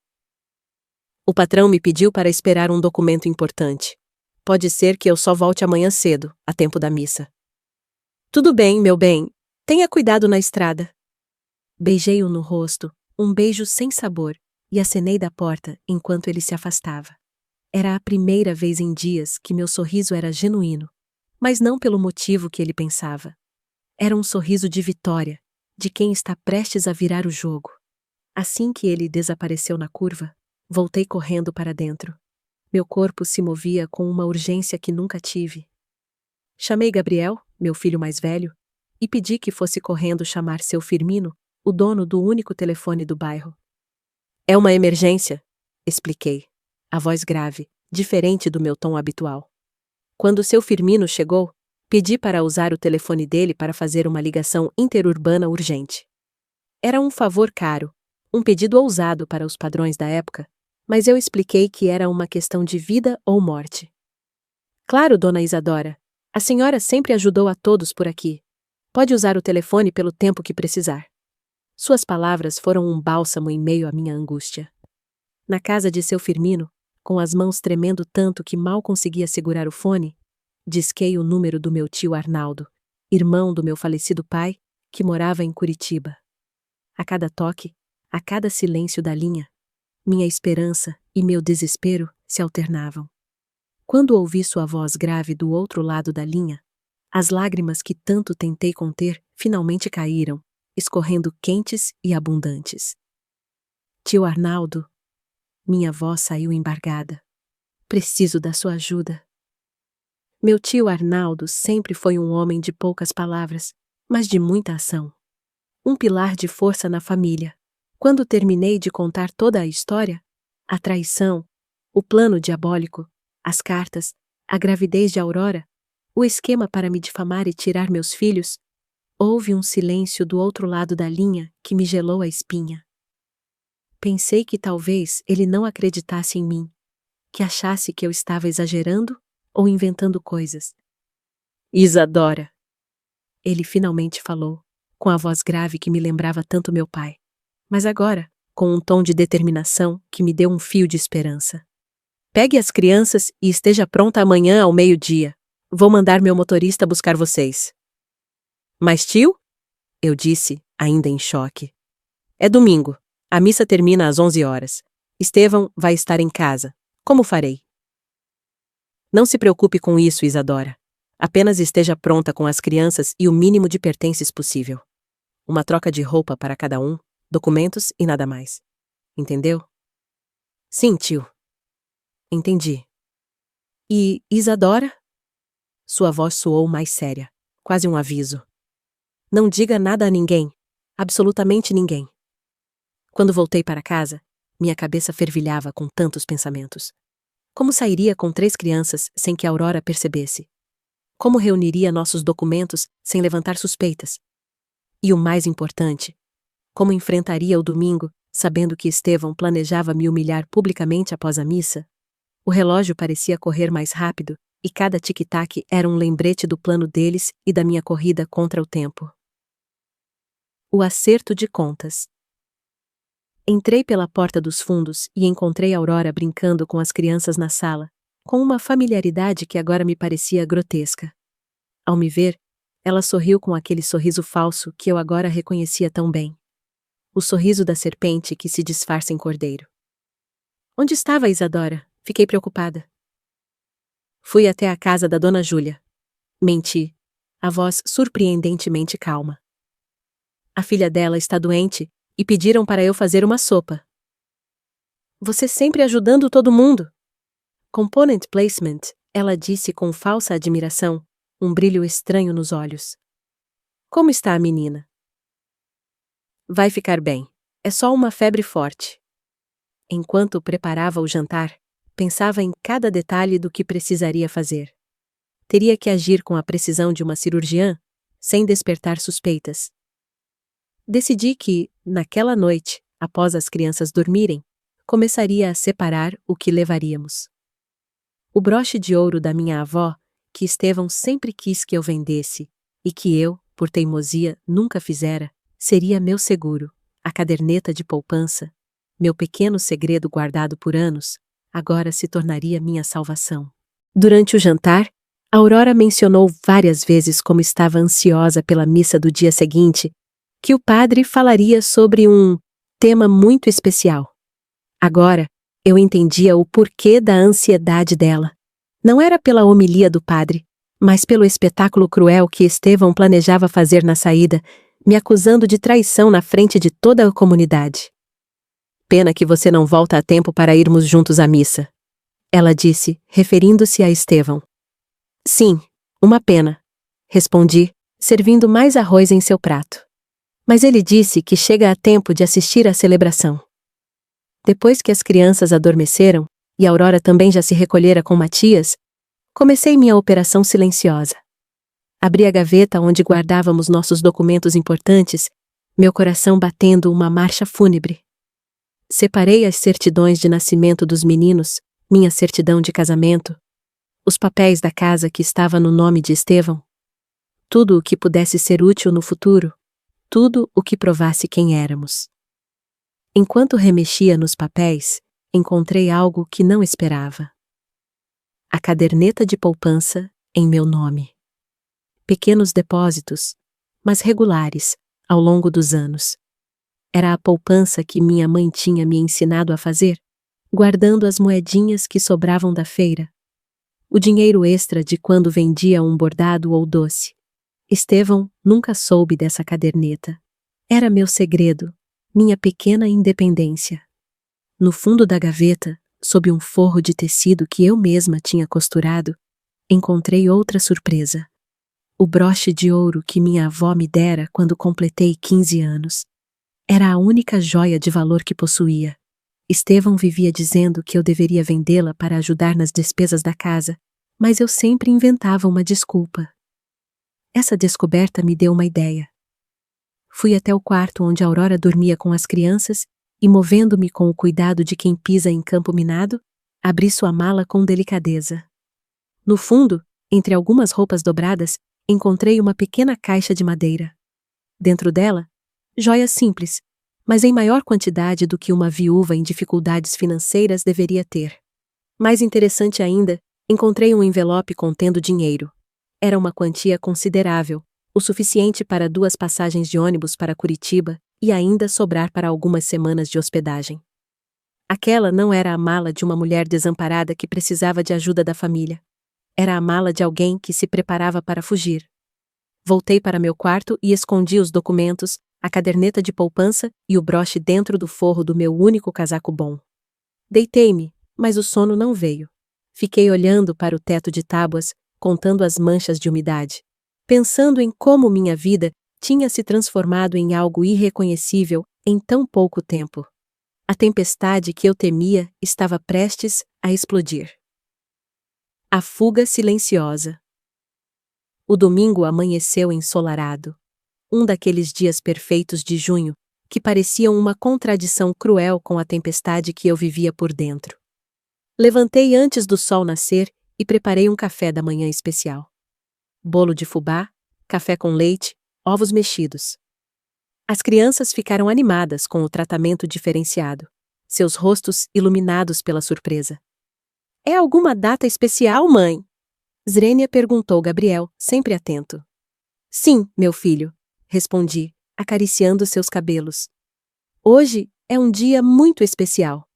O patrão me pediu para esperar um documento importante. Pode ser que eu só volte amanhã cedo, a tempo da missa. Tudo bem, meu bem. Tenha cuidado na estrada. Beijei-o no rosto, um beijo sem sabor, e acenei da porta enquanto ele se afastava. Era a primeira vez em dias que meu sorriso era genuíno, mas não pelo motivo que ele pensava. Era um sorriso de vitória, de quem está prestes a virar o jogo. Assim que ele desapareceu na curva, voltei correndo para dentro. Meu corpo se movia com uma urgência que nunca tive. Chamei Gabriel, meu filho mais velho, e pedi que fosse correndo chamar seu Firmino, o dono do único telefone do bairro. É uma emergência, expliquei, a voz grave, diferente do meu tom habitual. Quando seu Firmino chegou, pedi para usar o telefone dele para fazer uma ligação interurbana urgente. Era um favor caro, um pedido ousado para os padrões da época, mas eu expliquei que era uma questão de vida ou morte. Claro, dona Isadora, a senhora sempre ajudou a todos por aqui. Pode usar o telefone pelo tempo que precisar. Suas palavras foram um bálsamo em meio à minha angústia. Na casa de seu Firmino, com as mãos tremendo tanto que mal conseguia segurar o fone, disquei o número do meu tio Arnaldo, irmão do meu falecido pai, que morava em Curitiba. A cada toque, a cada silêncio da linha, minha esperança e meu desespero se alternavam. Quando ouvi sua voz grave do outro lado da linha, as lágrimas que tanto tentei conter finalmente caíram, escorrendo quentes e abundantes. Tio Arnaldo, minha voz saiu embargada. Preciso da sua ajuda. Meu tio Arnaldo sempre foi um homem de poucas palavras, mas de muita ação. Um pilar de força na família. Quando terminei de contar toda a história, a traição, o plano diabólico, as cartas, a gravidez de Aurora, o esquema para me difamar e tirar meus filhos, houve um silêncio do outro lado da linha que me gelou a espinha. Pensei que talvez ele não acreditasse em mim, que achasse que eu estava exagerando ou inventando coisas. Isadora! Ele finalmente falou, com a voz grave que me lembrava tanto meu pai, mas agora, com um tom de determinação que me deu um fio de esperança. Pegue as crianças e esteja pronta amanhã ao meio-dia. Vou mandar meu motorista buscar vocês. Mas tio? Eu disse, ainda em choque. É domingo. A missa termina às 11 horas. Estevão vai estar em casa. Como farei? Não se preocupe com isso, Isadora. Apenas esteja pronta com as crianças e o mínimo de pertences possível. Uma troca de roupa para cada um, documentos e nada mais. Entendeu? Sim, tio. Entendi. E Isadora? Sua voz soou mais séria, quase um aviso. Não diga nada a ninguém, absolutamente ninguém. Quando voltei para casa, minha cabeça fervilhava com tantos pensamentos. Como sairia com 3 crianças sem que a Aurora percebesse? Como reuniria nossos documentos sem levantar suspeitas? E o mais importante, como enfrentaria o domingo, sabendo que Estevão planejava me humilhar publicamente após a missa? O relógio parecia correr mais rápido, e cada tic-tac era um lembrete do plano deles e da minha corrida contra o tempo. O acerto de contas. Entrei pela porta dos fundos e encontrei Aurora brincando com as crianças na sala, com uma familiaridade que agora me parecia grotesca. Ao me ver, ela sorriu com aquele sorriso falso que eu agora reconhecia tão bem. O sorriso da serpente que se disfarça em cordeiro. Onde estava Isadora? Fiquei preocupada. Fui até a casa da dona Júlia. Menti, a voz surpreendentemente calma. A filha dela está doente e pediram para eu fazer uma sopa. Você sempre ajudando todo mundo. Component placement, ela disse com falsa admiração, um brilho estranho nos olhos. Como está a menina? Vai ficar bem. É só uma febre forte. Enquanto preparava o jantar, pensava em cada detalhe do que precisaria fazer. Teria que agir com a precisão de uma cirurgiã, sem despertar suspeitas. Decidi que, naquela noite, após as crianças dormirem, começaria a separar o que levaríamos. O broche de ouro da minha avó, que Estevão sempre quis que eu vendesse, e que eu, por teimosia, nunca fizera, seria meu seguro. A caderneta de poupança, meu pequeno segredo guardado por anos, agora se tornaria minha salvação. Durante o jantar, Aurora mencionou várias vezes como estava ansiosa pela missa do dia seguinte, que o padre falaria sobre um tema muito especial. Agora, eu entendia o porquê da ansiedade dela. Não era pela homilia do padre, mas pelo espetáculo cruel que Estevão planejava fazer na saída, me acusando de traição na frente de toda a comunidade. Pena que você não volta a tempo para irmos juntos à missa. Ela disse, referindo-se a Estevão. Sim, uma pena. respondi, servindo mais arroz em seu prato. Mas ele disse que chega a tempo de assistir à celebração. Depois que as crianças adormeceram, e Aurora também já se recolhera com Matias, comecei minha operação silenciosa. Abri a gaveta onde guardávamos nossos documentos importantes, meu coração batendo uma marcha fúnebre. Separei as certidões de nascimento dos meninos, minha certidão de casamento, os papéis da casa que estava no nome de Estevão. Tudo o que pudesse ser útil no futuro, tudo o que provasse quem éramos. Enquanto remexia nos papéis, encontrei algo que não esperava. A caderneta de poupança em meu nome. Pequenos depósitos, mas regulares, ao longo dos anos. Era a poupança que minha mãe tinha me ensinado a fazer, guardando as moedinhas que sobravam da feira. O dinheiro extra de quando vendia um bordado ou doce. Estevão nunca soube dessa caderneta. Era meu segredo, minha pequena independência. No fundo da gaveta, sob um forro de tecido que eu mesma tinha costurado, encontrei outra surpresa. O broche de ouro que minha avó me dera quando completei 15 anos. Era a única joia de valor que possuía. Estevão vivia dizendo que eu deveria vendê-la para ajudar nas despesas da casa, mas eu sempre inventava uma desculpa. Essa descoberta me deu uma ideia. Fui até o quarto onde Aurora dormia com as crianças e, movendo-me com o cuidado de quem pisa em campo minado, abri sua mala com delicadeza. No fundo, entre algumas roupas dobradas, encontrei uma pequena caixa de madeira. Dentro dela, joias simples, mas em maior quantidade do que uma viúva em dificuldades financeiras deveria ter. Mais interessante ainda, encontrei um envelope contendo dinheiro. Era uma quantia considerável, o suficiente para 2 passagens de ônibus para Curitiba e ainda sobrar para algumas semanas de hospedagem. Aquela não era a mala de uma mulher desamparada que precisava de ajuda da família. Era a mala de alguém que se preparava para fugir. Voltei para meu quarto e escondi os documentos, a caderneta de poupança e o broche dentro do forro do meu único casaco bom. Deitei-me, mas o sono não veio. Fiquei olhando para o teto de tábuas, contando as manchas de umidade, pensando em como minha vida tinha se transformado em algo irreconhecível em tão pouco tempo. A tempestade que eu temia estava prestes a explodir. A fuga silenciosa. O domingo amanheceu ensolarado. Um daqueles dias perfeitos de junho, que pareciam uma contradição cruel com a tempestade que eu vivia por dentro. Levantei antes do sol nascer e preparei um café da manhã especial. Bolo de fubá, café com leite, ovos mexidos. As crianças ficaram animadas com o tratamento diferenciado, seus rostos iluminados pela surpresa. É alguma data especial, mãe? Zrenia perguntou Gabriel, sempre atento. Sim, meu filho, respondi, acariciando seus cabelos. Hoje é um dia muito especial.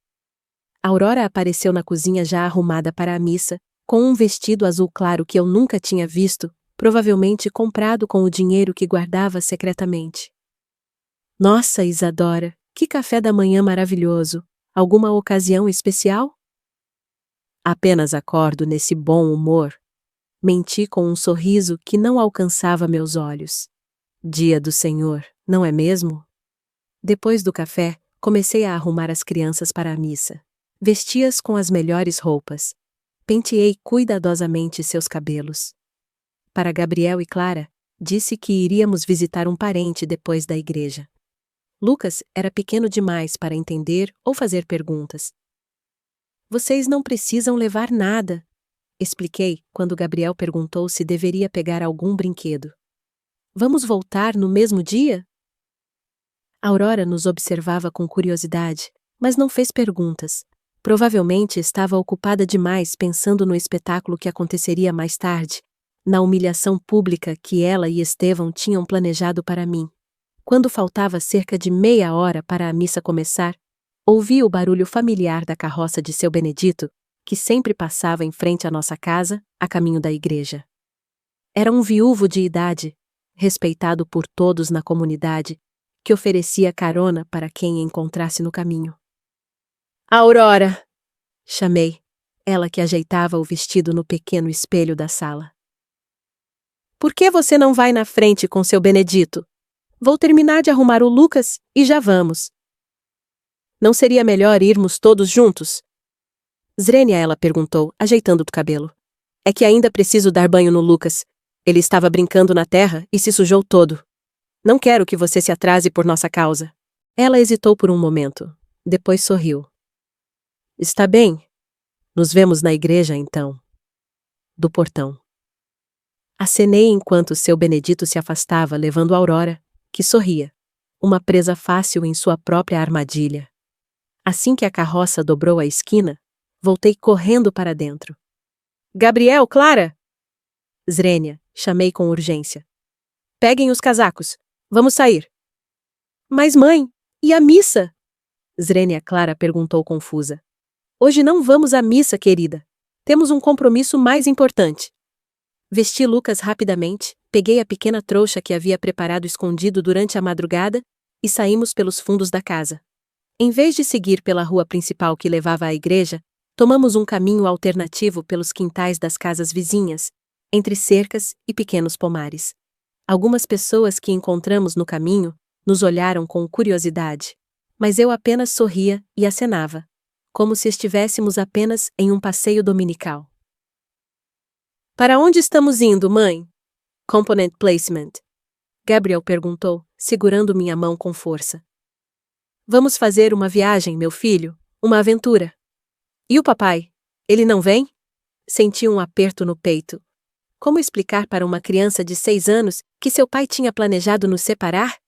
Aurora apareceu na cozinha já arrumada para a missa, com um vestido azul claro que eu nunca tinha visto, provavelmente comprado com o dinheiro que guardava secretamente. Nossa, Isadora, que café da manhã maravilhoso! Alguma ocasião especial? Apenas acordo nesse bom humor. Menti com um sorriso que não alcançava meus olhos. Dia do Senhor, não é mesmo? Depois do café, comecei a arrumar as crianças para a missa. Vesti-as com as melhores roupas. Penteei cuidadosamente seus cabelos. Para Gabriel e Clara, disse que iríamos visitar um parente depois da igreja. Lucas era pequeno demais para entender ou fazer perguntas. Vocês não precisam levar nada, expliquei quando Gabriel perguntou se deveria pegar algum brinquedo. Vamos voltar no mesmo dia? Aurora nos observava com curiosidade, mas não fez perguntas. Provavelmente estava ocupada demais pensando no espetáculo que aconteceria mais tarde, na humilhação pública que ela e Estevão tinham planejado para mim. Quando faltava cerca de meia hora para a missa começar, ouvi o barulho familiar da carroça de seu Benedito, que sempre passava em frente à nossa casa, a caminho da igreja. Era um viúvo de idade, respeitado por todos na comunidade, que oferecia carona para quem encontrasse no caminho. Aurora! Chamei, ela que ajeitava o vestido no pequeno espelho da sala. Por que você não vai na frente com seu Benedito? Vou terminar de arrumar o Lucas e já vamos. Não seria melhor irmos todos juntos? Zrenia, ela perguntou, ajeitando o cabelo. É que ainda preciso dar banho no Lucas. Ele estava brincando na terra e se sujou todo. Não quero que você se atrase por nossa causa. Ela hesitou por um momento. Depois sorriu. Está bem. Nos vemos na igreja, então. Do portão. Acenei enquanto seu Benedito se afastava, levando Aurora, que sorria. Uma presa fácil em sua própria armadilha. Assim que a carroça dobrou a esquina, voltei correndo para dentro. Gabriel, Clara! Zrenia, chamei com urgência. Peguem os casacos. Vamos sair. Mas mãe, e a missa? Zrenia Clara perguntou confusa. Hoje não vamos à missa, querida. Temos um compromisso mais importante. Vesti Lucas rapidamente, peguei a pequena trouxa que havia preparado escondido durante a madrugada e saímos pelos fundos da casa. Em vez de seguir pela rua principal que levava à igreja, tomamos um caminho alternativo pelos quintais das casas vizinhas, entre cercas e pequenos pomares. Algumas pessoas que encontramos no caminho nos olharam com curiosidade, mas eu apenas sorria e acenava, como se estivéssemos apenas em um passeio dominical. Para onde estamos indo, mãe? Component placement. Gabriel perguntou, segurando minha mão com força. Vamos fazer uma viagem, meu filho, uma aventura. E o papai? Ele não vem? Senti um aperto no peito. Como explicar para uma criança de 6 anos que seu pai tinha planejado nos separar?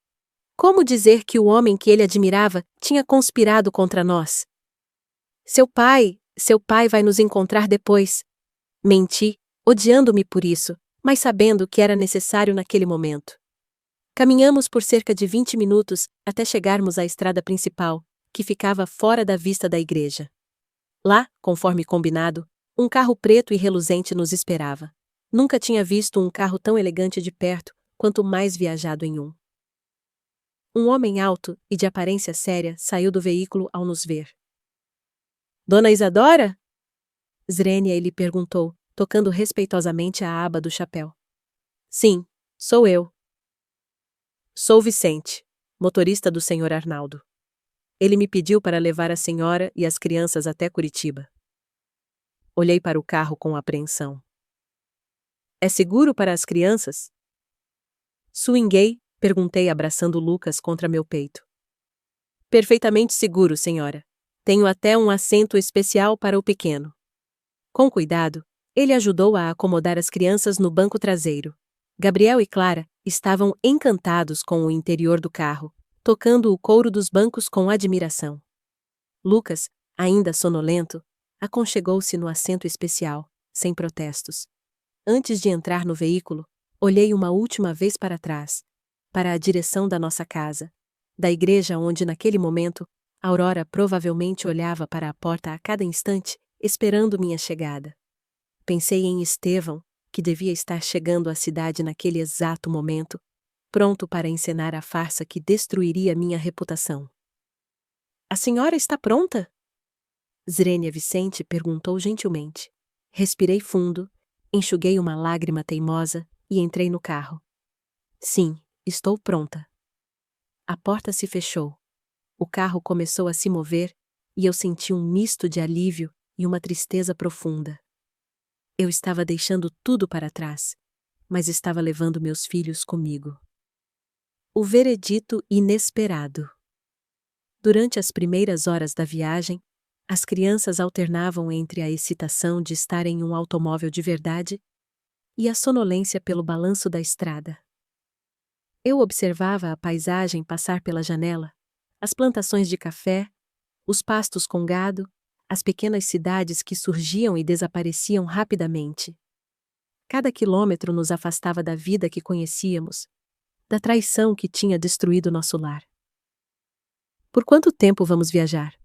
Como dizer que o homem que ele admirava tinha conspirado contra nós? Seu pai vai nos encontrar depois. Menti, odiando-me por isso, mas sabendo que era necessário naquele momento. Caminhamos por cerca de 20 minutos até chegarmos à estrada principal, que ficava fora da vista da igreja. Lá, conforme combinado, um carro preto e reluzente nos esperava. Nunca tinha visto um carro tão elegante de perto, quanto mais viajado em um. Um homem alto e de aparência séria saiu do veículo ao nos ver. Dona Isadora? Zrenia lhe perguntou, tocando respeitosamente a aba do chapéu. Sim, sou eu. Sou Vicente, motorista do Sr. Arnaldo. Ele me pediu para levar a senhora e as crianças até Curitiba. Olhei para o carro com apreensão. É seguro para as crianças? Swinguei, perguntei abraçando Lucas contra meu peito. Perfeitamente seguro, senhora. Tenho até um assento especial para o pequeno. Com cuidado, ele ajudou a acomodar as crianças no banco traseiro. Gabriel e Clara estavam encantados com o interior do carro, tocando o couro dos bancos com admiração. Lucas, ainda sonolento, aconchegou-se no assento especial, sem protestos. Antes de entrar no veículo, olhei uma última vez para trás, para a direção da nossa casa, da igreja onde naquele momento Aurora provavelmente olhava para a porta a cada instante, esperando minha chegada. Pensei em Estevão, que devia estar chegando à cidade naquele exato momento, pronto para encenar a farsa que destruiria minha reputação. A senhora está pronta? Zrenia Vicente perguntou gentilmente. Respirei fundo, enxuguei uma lágrima teimosa e entrei no carro. Sim, estou pronta. A porta se fechou. O carro começou a se mover e eu senti um misto de alívio e uma tristeza profunda. Eu estava deixando tudo para trás, mas estava levando meus filhos comigo. O veredito inesperado. Durante as primeiras horas da viagem, as crianças alternavam entre a excitação de estar em um automóvel de verdade e a sonolência pelo balanço da estrada. Eu observava a paisagem passar pela janela, as plantações de café, os pastos com gado, as pequenas cidades que surgiam e desapareciam rapidamente. Cada quilômetro nos afastava da vida que conhecíamos, da traição que tinha destruído nosso lar. Por quanto tempo vamos viajar?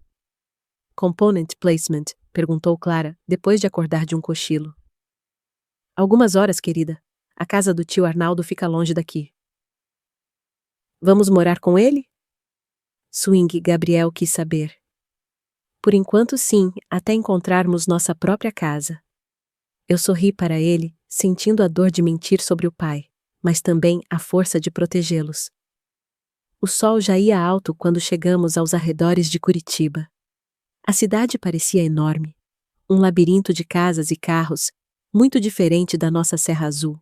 Component placement, perguntou Clara, depois de acordar de um cochilo. Algumas horas, querida. A casa do tio Arnaldo fica longe daqui. Vamos morar com ele? Swing Gabriel quis saber. Por enquanto sim, até encontrarmos nossa própria casa. Eu sorri para ele, sentindo a dor de mentir sobre o pai, mas também a força de protegê-los. O sol já ia alto quando chegamos aos arredores de Curitiba. A cidade parecia enorme, um labirinto de casas e carros, muito diferente da nossa Serra Azul.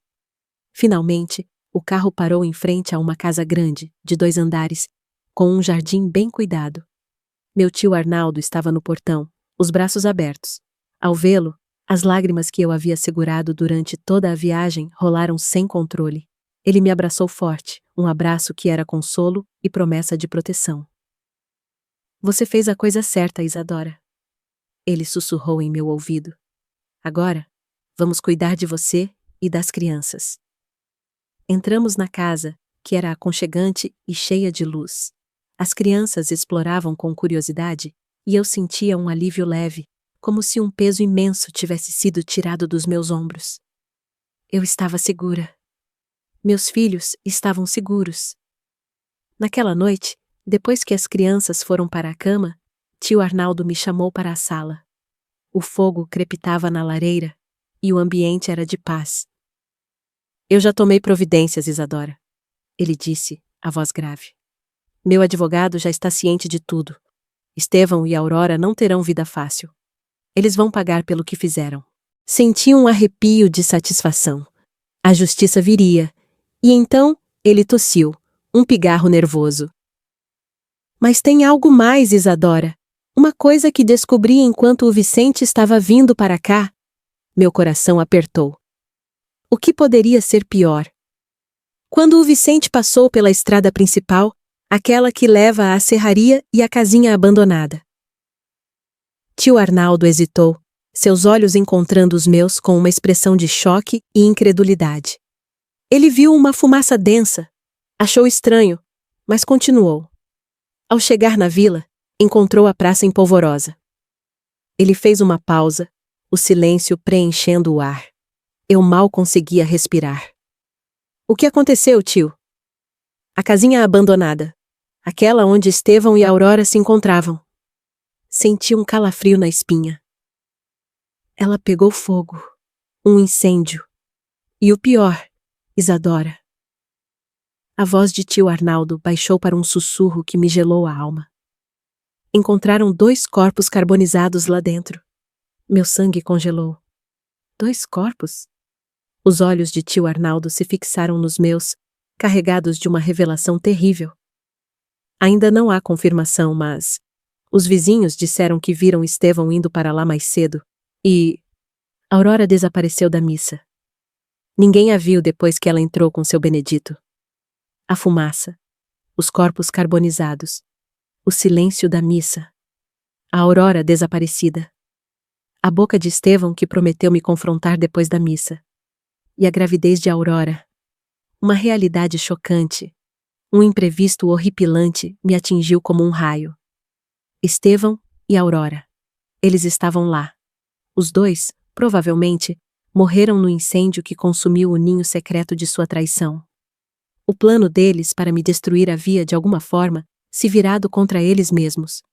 Finalmente, o carro parou em frente a uma casa grande, de 2 andares, com um jardim bem cuidado. Meu tio Arnaldo estava no portão, os braços abertos. Ao vê-lo, as lágrimas que eu havia segurado durante toda a viagem rolaram sem controle. Ele me abraçou forte, um abraço que era consolo e promessa de proteção. Você fez a coisa certa, Isadora. Ele sussurrou em meu ouvido. Agora, vamos cuidar de você e das crianças. Entramos na casa, que era aconchegante e cheia de luz. As crianças exploravam com curiosidade, e eu sentia um alívio leve, como se um peso imenso tivesse sido tirado dos meus ombros. Eu estava segura. Meus filhos estavam seguros. Naquela noite, depois que as crianças foram para a cama, tio Arnaldo me chamou para a sala. O fogo crepitava na lareira, e o ambiente era de paz. Eu já tomei providências, Isadora, ele disse, a voz grave. Meu advogado já está ciente de tudo. Estevão e Aurora não terão vida fácil. Eles vão pagar pelo que fizeram. Senti um arrepio de satisfação. A justiça viria. E então, ele tossiu, um pigarro nervoso. Mas tem algo mais, Isadora. Uma coisa que descobri enquanto o Vicente estava vindo para cá. Meu coração apertou. O que poderia ser pior? Quando o Vicente passou pela estrada principal, aquela que leva à serraria e à casinha abandonada. Tio Arnaldo hesitou, seus olhos encontrando os meus com uma expressão de choque e incredulidade. Ele viu uma fumaça densa, achou estranho, mas continuou. Ao chegar na vila, encontrou a praça em polvorosa. Ele fez uma pausa, o silêncio preenchendo o ar. Eu mal conseguia respirar. O que aconteceu, tio? A casinha abandonada. Aquela onde Estevão e Aurora se encontravam. Senti um calafrio na espinha. Ela pegou fogo. Um incêndio. E o pior, Isadora. A voz de tio Arnaldo baixou para um sussurro que me gelou a alma. Encontraram 2 corpos carbonizados lá dentro. Meu sangue congelou. 2 corpos? Os olhos de tio Arnaldo se fixaram nos meus, carregados de uma revelação terrível. Ainda não há confirmação, mas os vizinhos disseram que viram Estevão indo para lá mais cedo, e Aurora desapareceu da missa. Ninguém a viu depois que ela entrou com seu Benedito. A fumaça, os corpos carbonizados, o silêncio da missa, a Aurora desaparecida, a boca de Estevão que prometeu me confrontar depois da missa, e a gravidez de Aurora. Uma realidade chocante, um imprevisto horripilante me atingiu como um raio. Estevão e Aurora. Eles estavam lá. Os 2, provavelmente, morreram no incêndio que consumiu o ninho secreto de sua traição. O plano deles para me destruir havia, de alguma forma, se virado contra eles mesmos.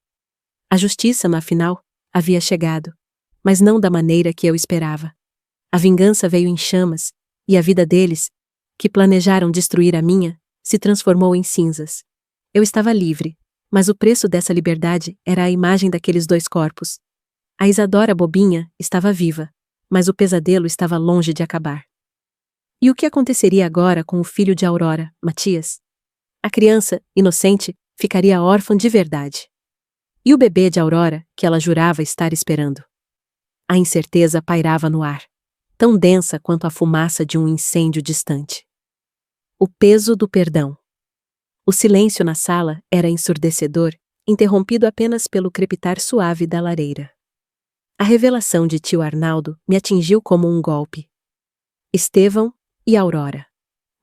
A justiça, afinal, havia chegado, mas não da maneira que eu esperava. A vingança veio em chamas, e a vida deles, que planejaram destruir a minha, se transformou em cinzas. Eu estava livre, mas o preço dessa liberdade era a imagem daqueles 2 corpos. A Isadora bobinha estava viva, mas o pesadelo estava longe de acabar. E o que aconteceria agora com o filho de Aurora, Matias? A criança, inocente, ficaria órfã de verdade. E o bebê de Aurora, que ela jurava estar esperando? A incerteza pairava no ar, tão densa quanto a fumaça de um incêndio distante. O peso do perdão. O silêncio na sala era ensurdecedor, interrompido apenas pelo crepitar suave da lareira. A revelação de tio Arnaldo me atingiu como um golpe. Estevão e Aurora.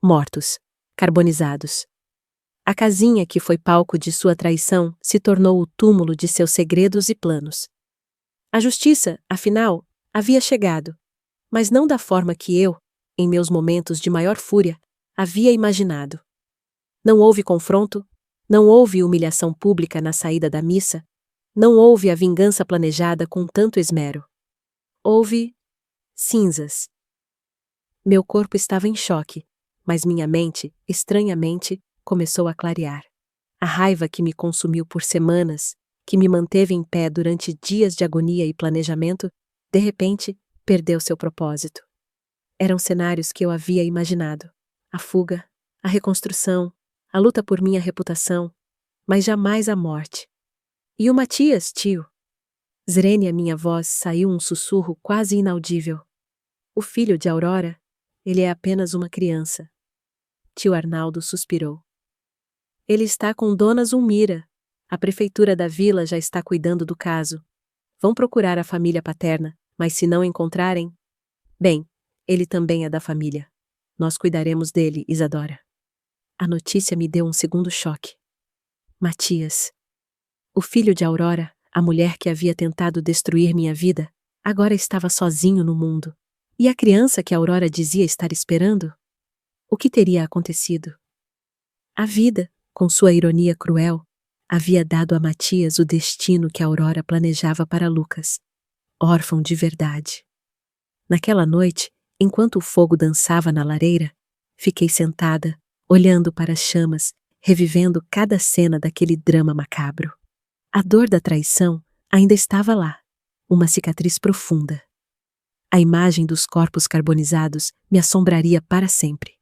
Mortos. Carbonizados. A casinha que foi palco de sua traição se tornou o túmulo de seus segredos e planos. A justiça, afinal, havia chegado, mas não da forma que eu, em meus momentos de maior fúria, havia imaginado. Não houve confronto, não houve humilhação pública na saída da missa, não houve a vingança planejada com tanto esmero. Houve cinzas. Meu corpo estava em choque, mas minha mente, estranhamente, começou a clarear. A raiva que me consumiu por semanas, que me manteve em pé durante dias de agonia e planejamento, de repente, perdeu seu propósito. Eram cenários que eu havia imaginado: a fuga, a reconstrução, a luta por minha reputação, mas jamais a morte. E o Matias, tio? Zrenia, minha voz, saiu um sussurro quase inaudível. O filho de Aurora? Ele é apenas uma criança. Tio Arnaldo suspirou. Ele está com Dona Zulmira. A prefeitura da vila já está cuidando do caso. Vão procurar a família paterna, mas se não encontrarem... Bem, ele também é da família. Nós cuidaremos dele, Isadora. A notícia me deu um segundo choque. Matias. O filho de Aurora, a mulher que havia tentado destruir minha vida, agora estava sozinho no mundo. E a criança que Aurora dizia estar esperando? O que teria acontecido? A vida, com sua ironia cruel, havia dado a Matias o destino que Aurora planejava para Lucas, órfão de verdade. Naquela noite, enquanto o fogo dançava na lareira, fiquei sentada, olhando para as chamas, revivendo cada cena daquele drama macabro. A dor da traição ainda estava lá, uma cicatriz profunda. A imagem dos corpos carbonizados me assombraria para sempre.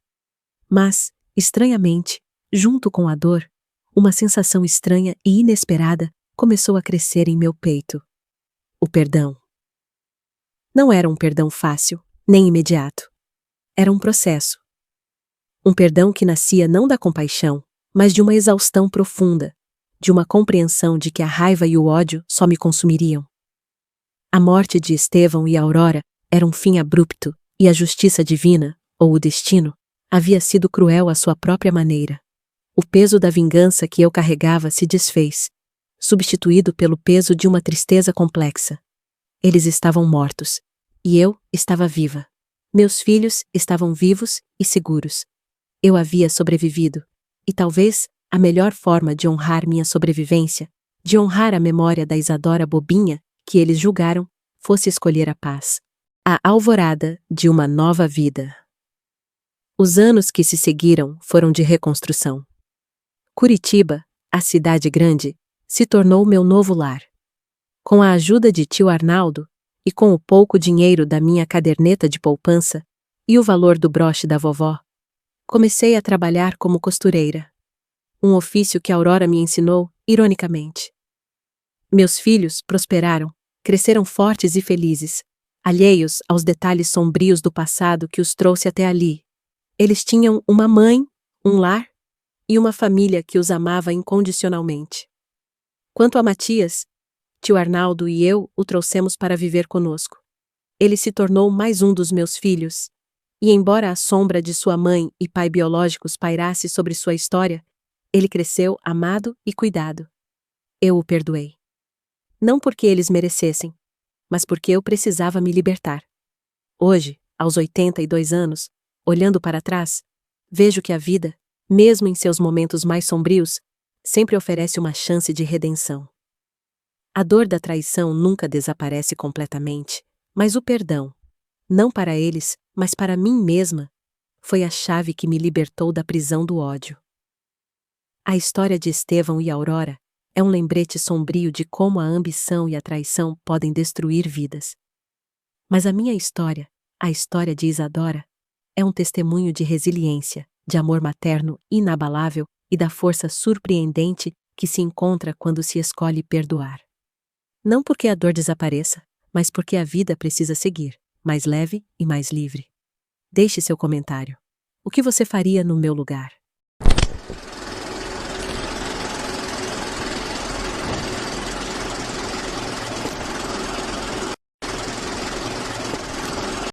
Mas, estranhamente, junto com a dor, uma sensação estranha e inesperada começou a crescer em meu peito. O perdão. Não era um perdão fácil, nem imediato. Era um processo. Um perdão que nascia não da compaixão, mas de uma exaustão profunda, de uma compreensão de que a raiva e o ódio só me consumiriam. A morte de Estevão e Aurora era um fim abrupto, e a justiça divina, ou o destino, havia sido cruel à sua própria maneira. O peso da vingança que eu carregava se desfez, substituído pelo peso de uma tristeza complexa. Eles estavam mortos, e eu estava viva. Meus filhos estavam vivos e seguros. Eu havia sobrevivido, e talvez a melhor forma de honrar minha sobrevivência, de honrar a memória da Isadora bobinha que eles julgaram, fosse escolher a paz. A alvorada de uma nova vida. Os anos que se seguiram foram de reconstrução. Curitiba, a cidade grande, se tornou meu novo lar. Com a ajuda de tio Arnaldo, e com o pouco dinheiro da minha caderneta de poupança, e o valor do broche da vovó, comecei a trabalhar como costureira. Um ofício que Aurora me ensinou, ironicamente. Meus filhos prosperaram, cresceram fortes e felizes, alheios aos detalhes sombrios do passado que os trouxe até ali. Eles tinham uma mãe, um lar e uma família que os amava incondicionalmente. Quanto a Matias, tio Arnaldo e eu o trouxemos para viver conosco. Ele se tornou mais um dos meus filhos, e embora a sombra de sua mãe e pai biológicos pairasse sobre sua história, ele cresceu amado e cuidado. Eu o perdoei. Não porque eles merecessem, mas porque eu precisava me libertar. Hoje, aos 82 anos, olhando para trás, vejo que a vida, mesmo em seus momentos mais sombrios, sempre oferece uma chance de redenção. A dor da traição nunca desaparece completamente, mas o perdão, não para eles, mas para mim mesma, foi a chave que me libertou da prisão do ódio. A história de Estevão e Aurora é um lembrete sombrio de como a ambição e a traição podem destruir vidas. Mas a minha história, a história de Isadora, é um testemunho de resiliência, de amor materno inabalável e da força surpreendente que se encontra quando se escolhe perdoar. Não porque a dor desapareça, mas porque a vida precisa seguir, mais leve e mais livre. Deixe seu comentário. O que você faria no meu lugar?